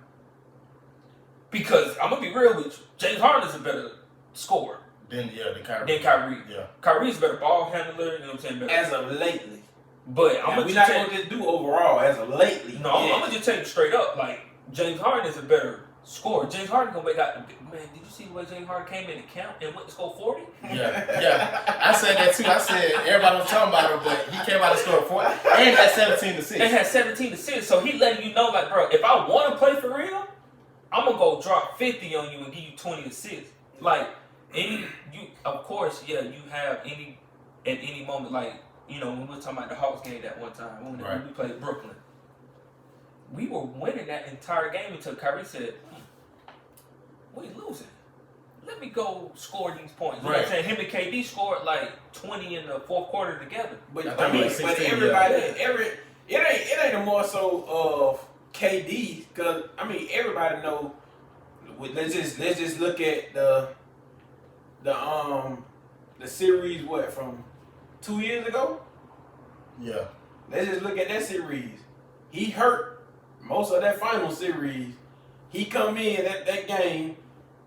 Because I'm gonna be real with you, James Harden is a better scorer than Kyrie. Yeah. Kyrie's a better ball handler, you know what I'm saying? Better. As of lately. But we're not gonna just do overall as of lately. No, I'm gonna just tell you straight up, like James Harden is a better scorer. James Harden gonna make out. Man, did you see the way James Harden came in to count and went to score 40? Yeah. I said that too. I said everybody was talking about him, but he came out and scored 40 and had 17 to 6. And had 17 to 6. So he letting you know, like, bro, if I want to play for real, I'm gonna go drop 50 on you and give you 20 assists. Like of course, you have at any moment, like you know, when we were talking about the Hawks game that one time, when we played Brooklyn, we were winning that entire game until Kyrie said, we losing. Let me go score these points. You know what I'm saying? Him and KD scored like 20 in the fourth quarter together. But everybody, it ain't a more so of KD, because I mean everybody know. Let's just look at the series from 2 years ago. Yeah. Let's just look at that series. He hurt most of that final series. He come in that game.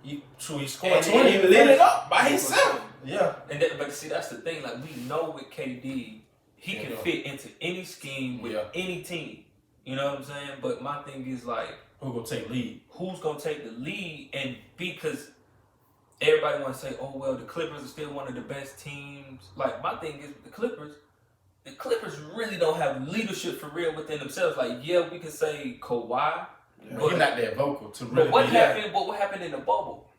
He scored 20. And he lit it up by himself. Yeah. But see, that's the thing. Like, we know with KD, he can fit into any scheme with any team. You know what I'm saying? But my thing is, like, who's going to take lead? Who's going to take the lead? And because everybody want to say, oh, well, the Clippers are still one of the best teams. Like, my thing is, the Clippers really don't have leadership for real within themselves. Like, yeah, we can say Kawhi. Yeah, but he's not that vocal to really. But what happened? What happened in the bubble?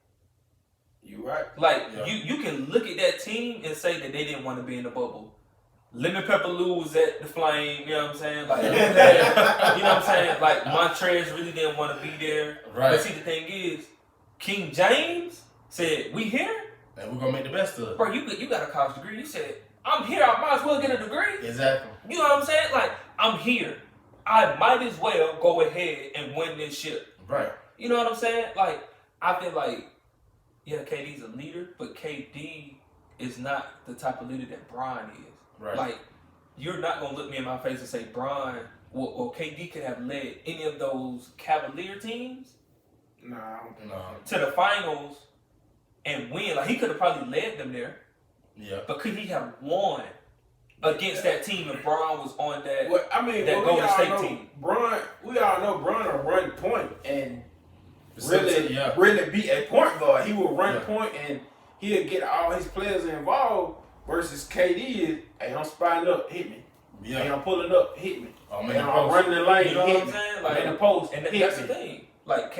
You right. Like you can look at that team and say that they didn't want to be in the bubble. Lemon Pepper Lou was at the Flame. You know what I'm saying? Like you know what I'm saying? Like Montrez really didn't want to be there. Right. But see, the thing is, King James said, "We here, and we're gonna make the best of it." Bro, you got a college degree. You said, "I'm here. I might as well get a degree." Exactly. You know what I'm saying? Like, I'm here. I might as well go ahead and win this ship. Right. You know what I'm saying? Like, I feel like, yeah, KD's a leader, but KD is not the type of leader that Bron is. Right. Like, you're not going to look me in my face and say Bron or KD could have led any of those Cavalier teams no. to the finals and win. Like, he could have probably led them there. Yeah. But could he have won against that team if Bron was on that, that Golden State team? We all know Bron will run point and really be a point guard. He will run point and he'll get all his players involved versus KD is, hey, I'm spotting up, hit me. Yeah. Hey, I'm pulling up, hit me. I'm running the lane, you know hit what I'm saying? Like, in the post, and that's the thing. Like,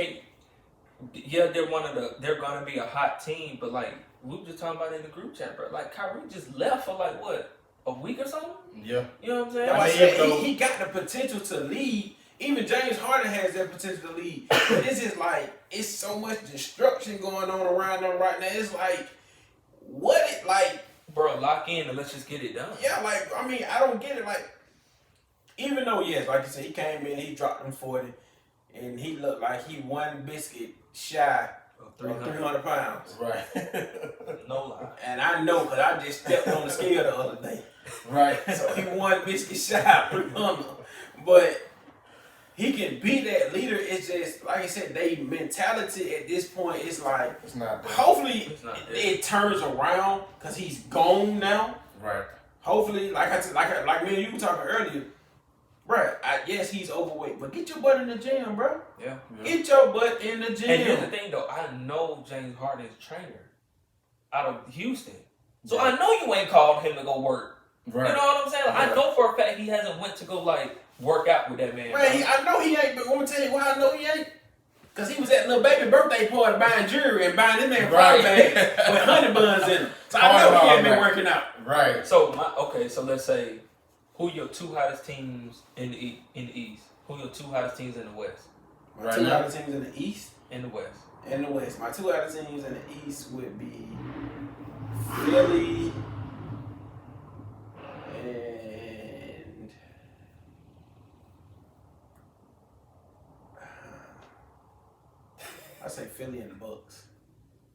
they're gonna be a hot team, but like we were just talking about it in the group chat, bro. Like, Kyrie just left for like what? A week or something? Yeah. You know what I'm saying? He got the potential to lead. Even James Harden has that potential to lead. But it's just like, it's so much destruction going on around them right now. It's like, bro, lock in and let's just get it done. Yeah, like, I mean, I don't get it. Like, even though, yes, like you said, he came in, he dropped him 40, and he looked like he one biscuit shy of 300 pounds. Right. No lie. And I know, because I just stepped on the scale the other day. Right. So he one biscuit shy, 300. But he can be that leader. It's just, like I said, they mentality at this point is like, it's not there. Hopefully it turns around because he's gone now. Right. Hopefully, like me and you were talking earlier, bro, yes, he's overweight, but get your butt in the gym, bro. Yeah. Get your butt in the gym. And here's the thing, though. I know James Harden's trainer out of Houston. So I know you ain't called him to go work. Right. You know what I'm saying? Like, I know for a fact he hasn't went to go, like, work out with that man. Man, I know he ain't, but I'm going to tell you why I know he ain't. Because he was at little baby birthday party buying jewelry and buying them man fry bags with honey buns in them. So I know he ain't been working out. Right. So, so let's say, who your two hottest teams in the East? Who your two hottest teams in the West? My two hottest teams in the East? In the West. In the West. My two hottest teams in the East would be Philly and I say Philly and the Bucks.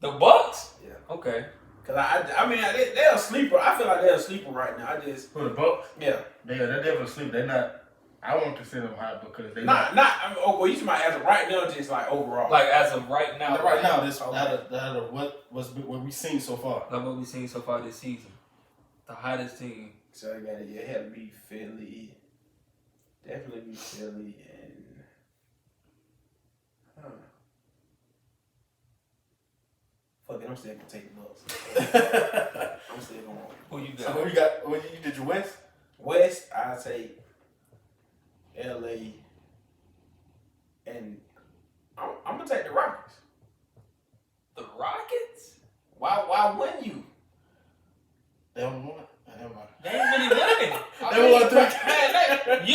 The Bucks? Yeah. Okay. Cause I mean they're a sleeper. I feel like they're a sleeper right now. For the Bucks? Yeah. They're definitely a sleeper. They're not. I won't consider them hot because they not. Well, you talking about as of right now, just like overall. Like as of right now. Right now, this out of what we've seen so far. Like what we've seen so far this season, the hottest team. So it had to be Philly. Definitely be Philly and. Fuck it, I'm still gonna take the Bucks. I'm still going. Who you got? So who you got? What you did your West? West, I say LA, and I'm gonna take the Rockets. The Rockets? Why wouldn't you? They don't want. never mind. They ain't really winning. They won 3. Man,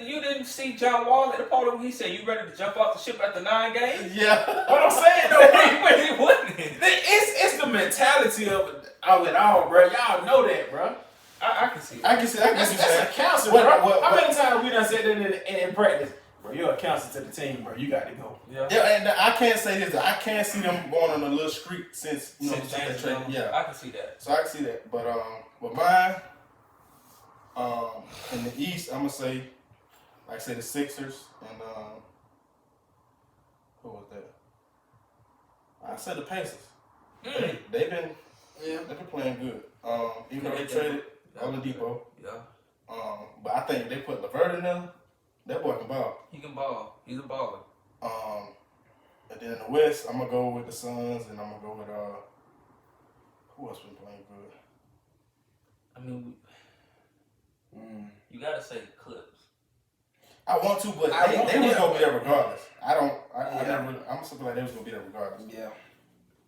you didn't see John Wall at the podium. He said, "You ready to jump off the ship after 9 games?" Yeah. What I'm saying though, They ain't really winning. it's the mentality of it all, bro. Y'all know that, bro. I can see it. I can see That's a counselor, bro. How many times we done said that in practice? Bro, you're a counselor to the team, bro. You got to go. Yeah. Yeah, and I can't say this. I can't see them going on a little streak since Since they James traded. Yeah, I can see that. so I can see that. But with mine, in the East, I'm gonna say, like I said, the Sixers and who was that? I said the Pacers. They've been playing good. Even though they traded Oladipo. Yeah. But I think if they put LeVert in there, that boy can ball. He can ball. He's a baller. And then in the West, I'm gonna go with the Suns, and I'm gonna go with who else been playing good? I mean, you gotta say Clips. I want to, but they was gonna be there regardless. I'm something like they was gonna be there regardless. Yeah.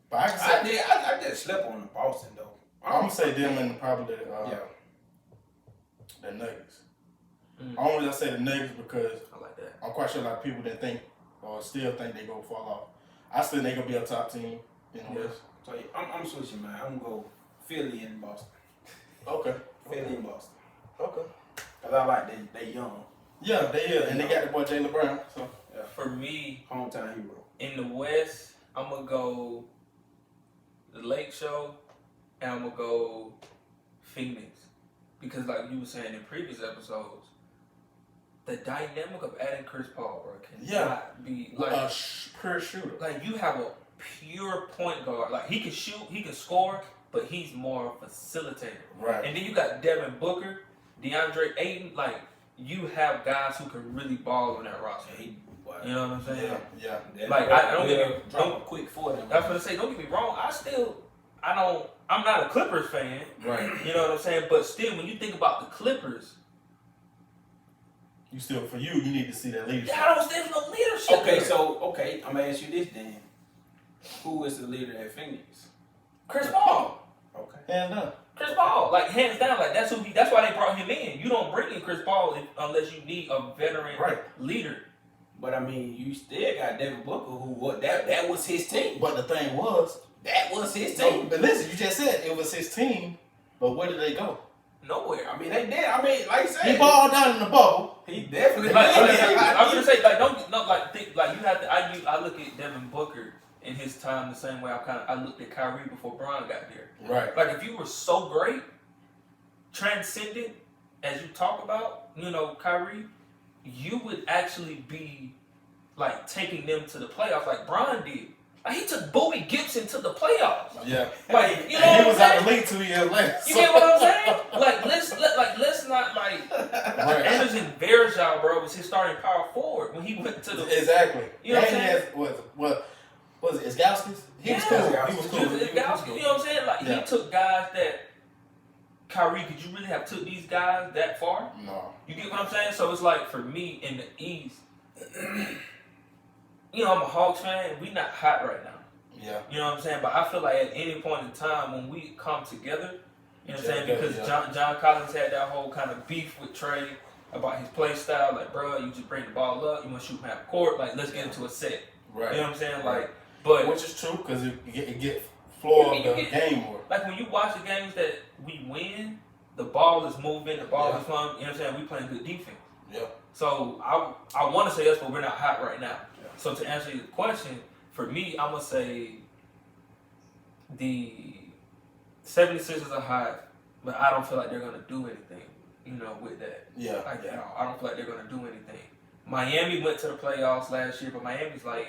But I can say I just slept on the Boston though. I'm gonna say them and probably the Nuggets. Only I say the Nuggets because I like that. I'm quite sure a lot of people didn't think or still think they gonna fall off. I still think they gonna be a top team in the West. So I'm switching, man. I'm gonna go Philly and Boston. Okay. Philly and Boston. Okay. Cause I like they young. Yeah, they is, and they got the boy Jaylen Brown. So For me, hometown hero. in the West, I'm gonna go the Lake Show, and I'm gonna go Phoenix, because like you were saying in previous episodes, the dynamic of adding Chris Paul, bro, cannot be like a pure shooter. Like you have a pure point guard. Like he can shoot, he can score, but he's more a facilitator. Right. And then you got Devin Booker, DeAndre Ayton. Like you have guys who can really ball on that roster. You know what I'm saying? Yeah. Like I don't get me drop a quick for them. That's what I say. Don't get me wrong. I'm not a Clippers fan. Right. You know what I'm saying? But still, when you think about the Clippers, you need to see that leadership. there's no leadership. Okay, I'm gonna ask you this then. Who is the leader at Phoenix? Chris Paul. Okay. Hands down. Chris Paul, like hands down, like that's why they brought him in. You don't bring in Chris Paul unless you need a veteran leader. But I mean, you still got Devin Booker, that was his team. But the thing was, that was his team. But listen, you just said it was his team, but where did they go? Nowhere. I mean, they did. I mean, like I said, he balled down in the bubble. He definitely. I'm gonna say you have to. I look at Devin Booker in his time the same way I looked at Kyrie before Bron got there. Right. Like if you were so great, transcendent as you talk about, Kyrie, you would actually be like taking them to the playoffs like Bron did. Like he took Bowie Gibson to the playoffs. Yeah. Like he was out of the league 2 years later. You get what I'm saying? Like let's not like Anderson Varejao, bro, was his starting power forward when he went to the exactly. You know what I'm saying? Was it Isgauskas? He was cool. He was cool. You know what I'm saying? Like he took guys that Kyrie, could you really have took these guys that far? No. You get what I'm saying? So it's like for me in the East, I'm a Hawks fan. We not hot right now. Yeah. You know what I'm saying? But I feel like at any point in time when we come together, you know what I'm saying? Because John Collins had that whole kind of beef with Trey about his play style. Like, bro, you just bring the ball up. You want to shoot from half court. Like, let's get into a set. Right. You know what I'm saying? Right. Like, but which is true because it get floor of the game more. Like when you watch the games that we win, the ball is moving, the ball is flowing. You know what I'm saying? We playing good defense. Yeah. So I want to say us, but we're not hot right now. Yeah. So to answer your question, for me, I'm gonna say the 76ers are hot, but I don't feel like they're gonna do anything, with that. Yeah. Like at all. I don't feel like they're gonna do anything. Miami went to the playoffs last year, but Miami's like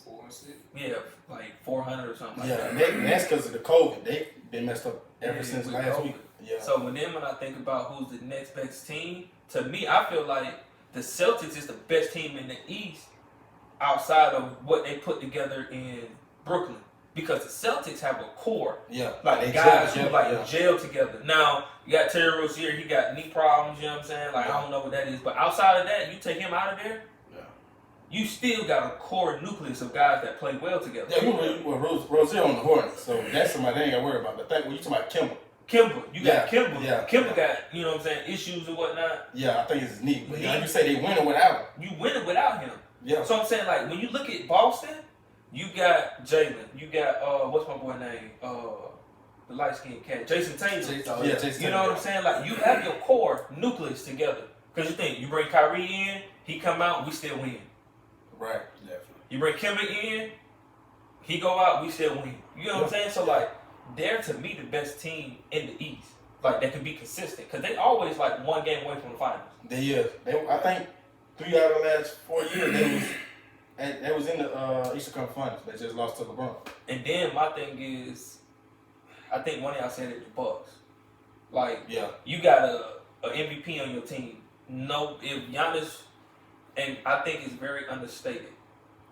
4-6. Yeah, like 400 or something. Yeah, that's because of the COVID. They been messed up ever since last week. Yeah. So when I think about who's the next best team, to me, I feel like the Celtics is the best team in the East outside of what they put together in Brooklyn. Because the Celtics have a core. Yeah. Like guys who gel together. Now, you got Terry Rozier, he got knee problems, you know what I'm saying? Like, I don't know what that is. But outside of that, you take him out of there, you still got a core nucleus of guys that play well together. Yeah, Rozier on the Hornets, so that's somebody they ain't got to worry about. The fact when you talking about Kimball, Kimber. You got Kimber. Yeah. Kimber got, you know what I'm saying, issues and whatnot. Yeah, I think it's neat. But like you say, they winning without him. You winning without him. Yeah. So I'm saying, like, when you look at Boston, you got Jalen. You got, what's my boy name? The light-skinned cat. Jason Tatum. Jason You know what I'm saying? Like, you have your core nucleus together. Because you think, you bring Kyrie in, he come out, we still win. Right. Definitely. You bring Kimber in, he go out, we still win. You know what I'm saying? So, like, they're, to me, the best team in the East. Like, they can be consistent. Because they always, like, one game away from the finals. I think 3 out of the last 4 years, they was in the Eastern Conference Finals. They just lost to LeBron. And then my thing is, I think one of y'all said it, the Bucks. Like, you got a MVP on your team. No, if Giannis, and I think it's very understated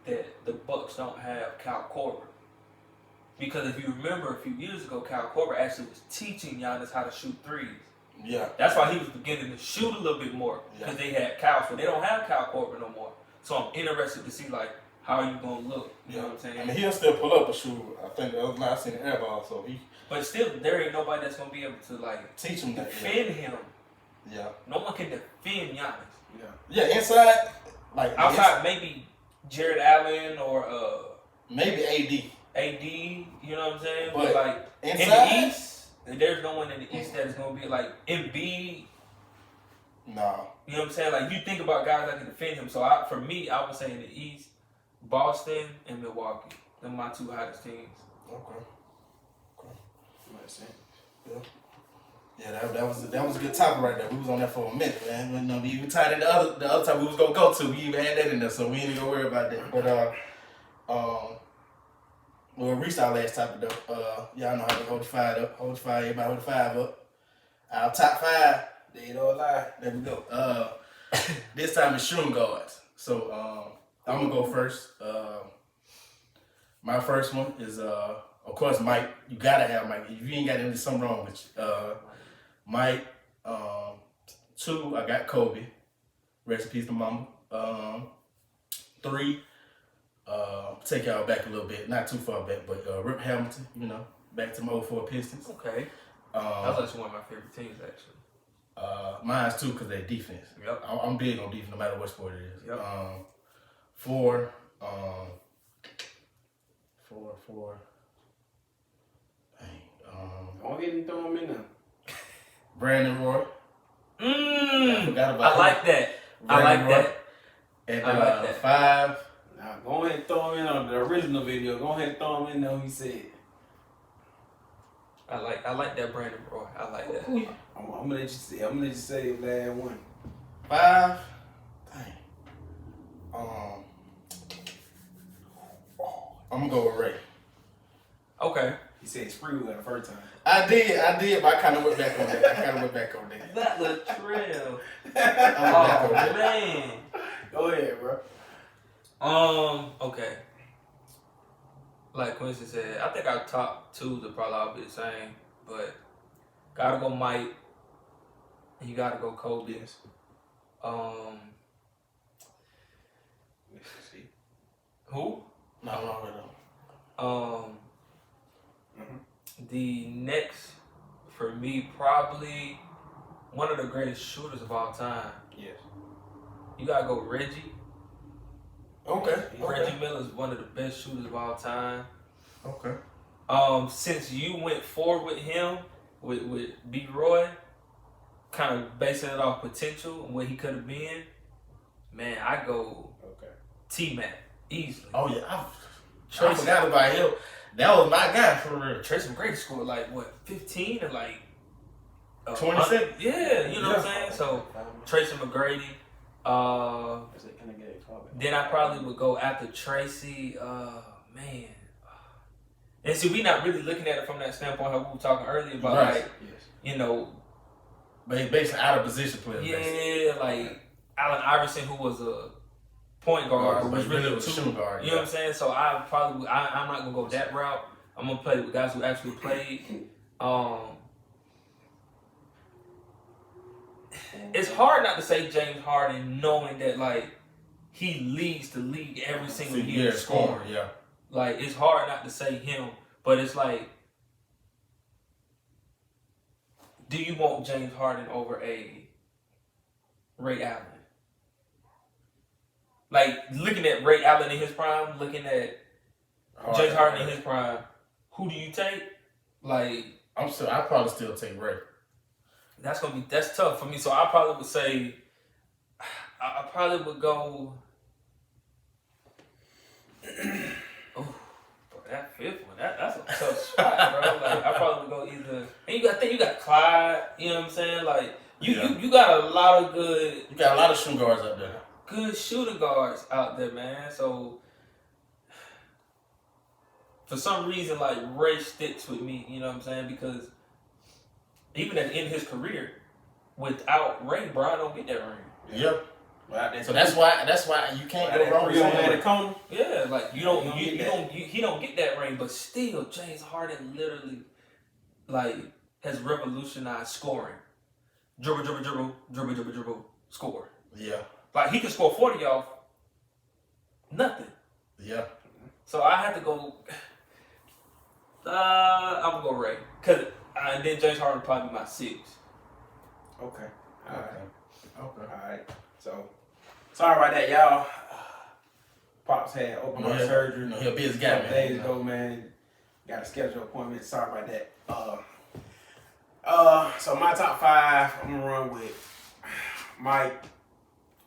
that the Bucks don't have Kyle Korver. Because if you remember a few years ago, Kyle Korver actually was teaching Giannis how to shoot threes. Yeah. That's why he was beginning to shoot a little bit more. Because they had Kyle, so they don't have Kyle Korver no more. So I'm interested to see, like, how are you going to look? You know what I'm saying? I mean, he'll still pull up a shoe. I think the other night I seen an air ball, so he... But still, there ain't nobody that's going to be able to, like, teach him that. defend him. Yeah. No one can defend Giannis. Yeah, inside, like... Outside, maybe Jared Allen or... maybe AD, you know what I'm saying? But like, inside, in the East, there's no one in the East that is going to be, like, Embiid. No. You know what I'm saying? Like, you think about guys that can defend him. So, for me, I would say in the East, Boston and Milwaukee. They're my 2 hottest teams. Okay. Makes sense. Yeah, that was a good topic right there. We was on that for a minute, man. We even tied in the other topic we was gonna go to. We even had that in there, so we ain't even gonna worry about that. But we reached our last topic though. Y'all know how to hold the fire up. Hold the fire, everybody hold the fire up. Our top 5. They don't lie. There we go. This time it's shooting guards. So I'm gonna go first. My first one is of course Mike. You gotta have Mike. If you ain't got him, there's something wrong with you. Mike. 2, I got Kobe. Rest in peace to mama. 3, take y'all back a little bit, not too far back, but Rip Hamilton. You know, back to my 04 Pistons. Okay. That was actually one of my favorite teams, actually. Mine's too, because they're defense. Yep. I'm big on defense, no matter what sport it is. Yep. 4, Don't get him throw him in there. Brandon Roy. I forgot about like that. I like that. And I like that. 5. Now, go ahead and throw him in on the original video. Go ahead and throw him in there what he said. I like that Brandon Roy. I like that. I'm gonna let you say the last one. 5. Dang. I'm gonna go with Ray. Okay. He said Spree was the first time. I did, but I kind of went back on that. That little trail. Oh, man. Go ahead, bro. Okay. Like Quincy said, I think our top 2s are probably all be the same, but gotta go Mike, and you gotta go Kobe. Yes. Who? No. The next for me, probably one of the greatest shooters of all time. Yes. You gotta go Reggie. Okay. Reggie Miller is one of the best shooters of all time. Okay. Since you went forward with him, with B. Roy, kind of basing it off potential and what he could have been, man, I go T-Mac easily. Oh yeah, I forgot about him. That was my guy for real. Tracy McGrady scored like what, 15 or like 26? Yeah, you know what I'm saying? So Tracy McGrady. Then I probably would go after Tracy. Man. And see, we not really looking at it from that standpoint how we were talking earlier about like, you know, basically out of position player. Yeah, like Allen Iverson, who was a point guard, but was really a shooting guard. You know what I'm saying? So I'm not gonna go that route. I'm gonna play with guys who actually played. It's hard not to say James Harden, knowing that like he leads the league every single year scoring. Yeah. Like it's hard not to say him, but it's like do you want James Harden over a Ray Allen? Like, looking at Ray Allen in his prime, looking at James Harden in his prime, who do you take? Like, I probably still take Ray. That's tough for me. So I probably would say, I probably would go. Oh, that fifth one, that's a tough spot, bro. Like, I probably would go either. And I think you got Clyde. You know what I'm saying? Like, you got a lot of good. You got a lot of shooting guards out there. Good shooting guards out there, man. So for some reason, like, Ray sticks with me. You know what I'm saying? Because even at the end of his career, without Ray, Brian don't get that ring. Yep. So that's why you can't go wrong with him. Yeah, like he don't get that ring, but still, James Harden literally like has revolutionized scoring. Dribble, score. Yeah. Like, he can score 40 off nothing. Yeah. So I have to go. I'm gonna go Ray, and then James Harden probably be my 6. Okay. All right. So, sorry about that, y'all. Pops had open heart surgery. He'll be his guy, man. Days ago, man. Got a scheduled appointment. Sorry about that. So my top 5, I'm gonna run with Mike,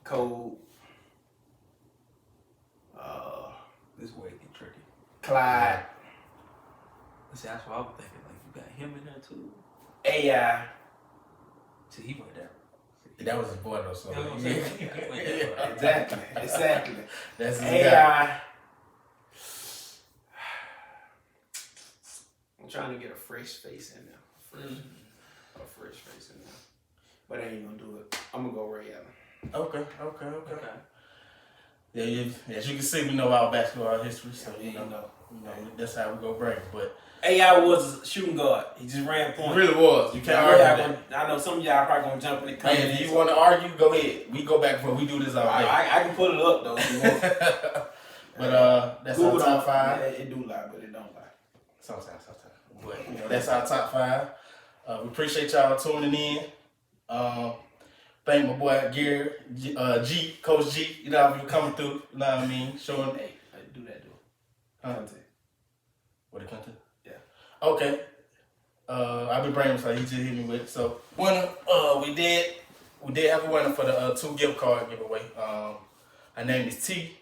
Cole, This way get tricky. Clyde. See, that's what I was thinking. Like, you got him in there too. AI. See, he went there. That was his boy though, so. You know what I'm saying? Exactly. That's his AI. guy. I'm trying to get a fresh face in there. A fresh face in there. But I ain't gonna do it. I'm gonna go Ray Allen. Okay. Yeah, as you can see, we know our basketball history, so you know that's how we go break. But AI was a shooting guard. He just ran point. He really was. You can't argue that. I know some of y'all probably gonna jump in the comments. Hey, if you want to argue, go ahead. We go back before we do this all day. I can pull it up though. If you want. But that's our top 5. It do lie, but it don't lie. Sometimes. But that's our top 5. We appreciate y'all tuning in. Thank my boy Gary, Coach G. You know, for coming through. You know what I mean? Showing. Hey, do that though. Content. What the content? Yeah. Okay. I've been bringing him, so he just hit me with it. So winner, we did have a winner for the 2 gift card giveaway. Her name is T.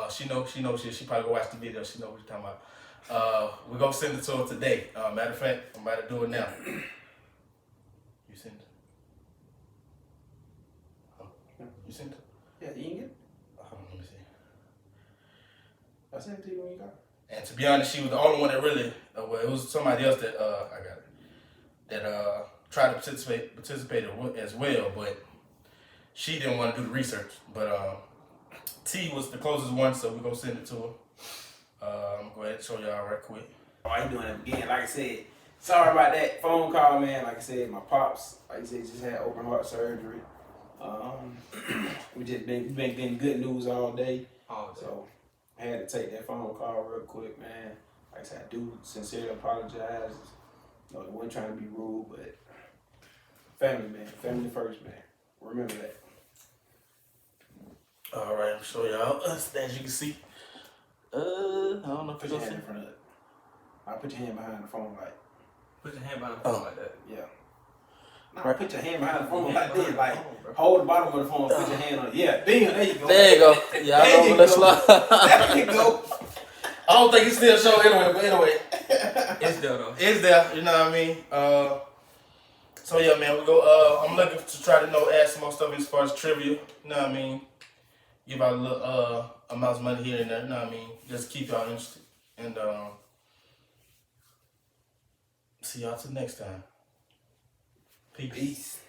She knows she probably go watch the video. She know what you're talking about. We're gonna send it to her today. Matter of fact, I'm about to do it now. You send it? You sent it? Yeah, you can get it. Let me see. I sent it to you when you got it. And to be honest, she was the only one that really, well, it was somebody else that, I got it, that tried to participate as well, but she didn't want to do the research. But T was the closest one, so we're going to send it to her. I'm going to go ahead and show y'all right quick. Oh, I ain't doing it again. Like I said, sorry about that phone call, man. Like I said, my pops, like I said, just had open heart surgery. We just been getting good news all day. So I had to take that phone call real quick, man. Like I said, I do sincerely apologize. I wasn't trying to be rude, but family, man. Family first, man. Remember that. All right, I'm showing y'all. As you can see. I don't know if Put your hand in front of it. I'll put your hand behind the phone like. Put your hand behind the phone like that. Yeah. No, put your hand behind the phone like this. Like, hold the bottom of the phone, put your hand on it. Yeah, there you go. There you go. Yeah, I know, let's slide. There you go. I don't think it's still showing anyway, but anyway. It's there though. It's there, you know what I mean? So yeah, man, we go. I'm looking to try to add some more stuff as far as trivia. You know what I mean? Give out a little amounts of money here and there. You know what I mean? Just keep y'all interested. And see y'all till next time. Peace.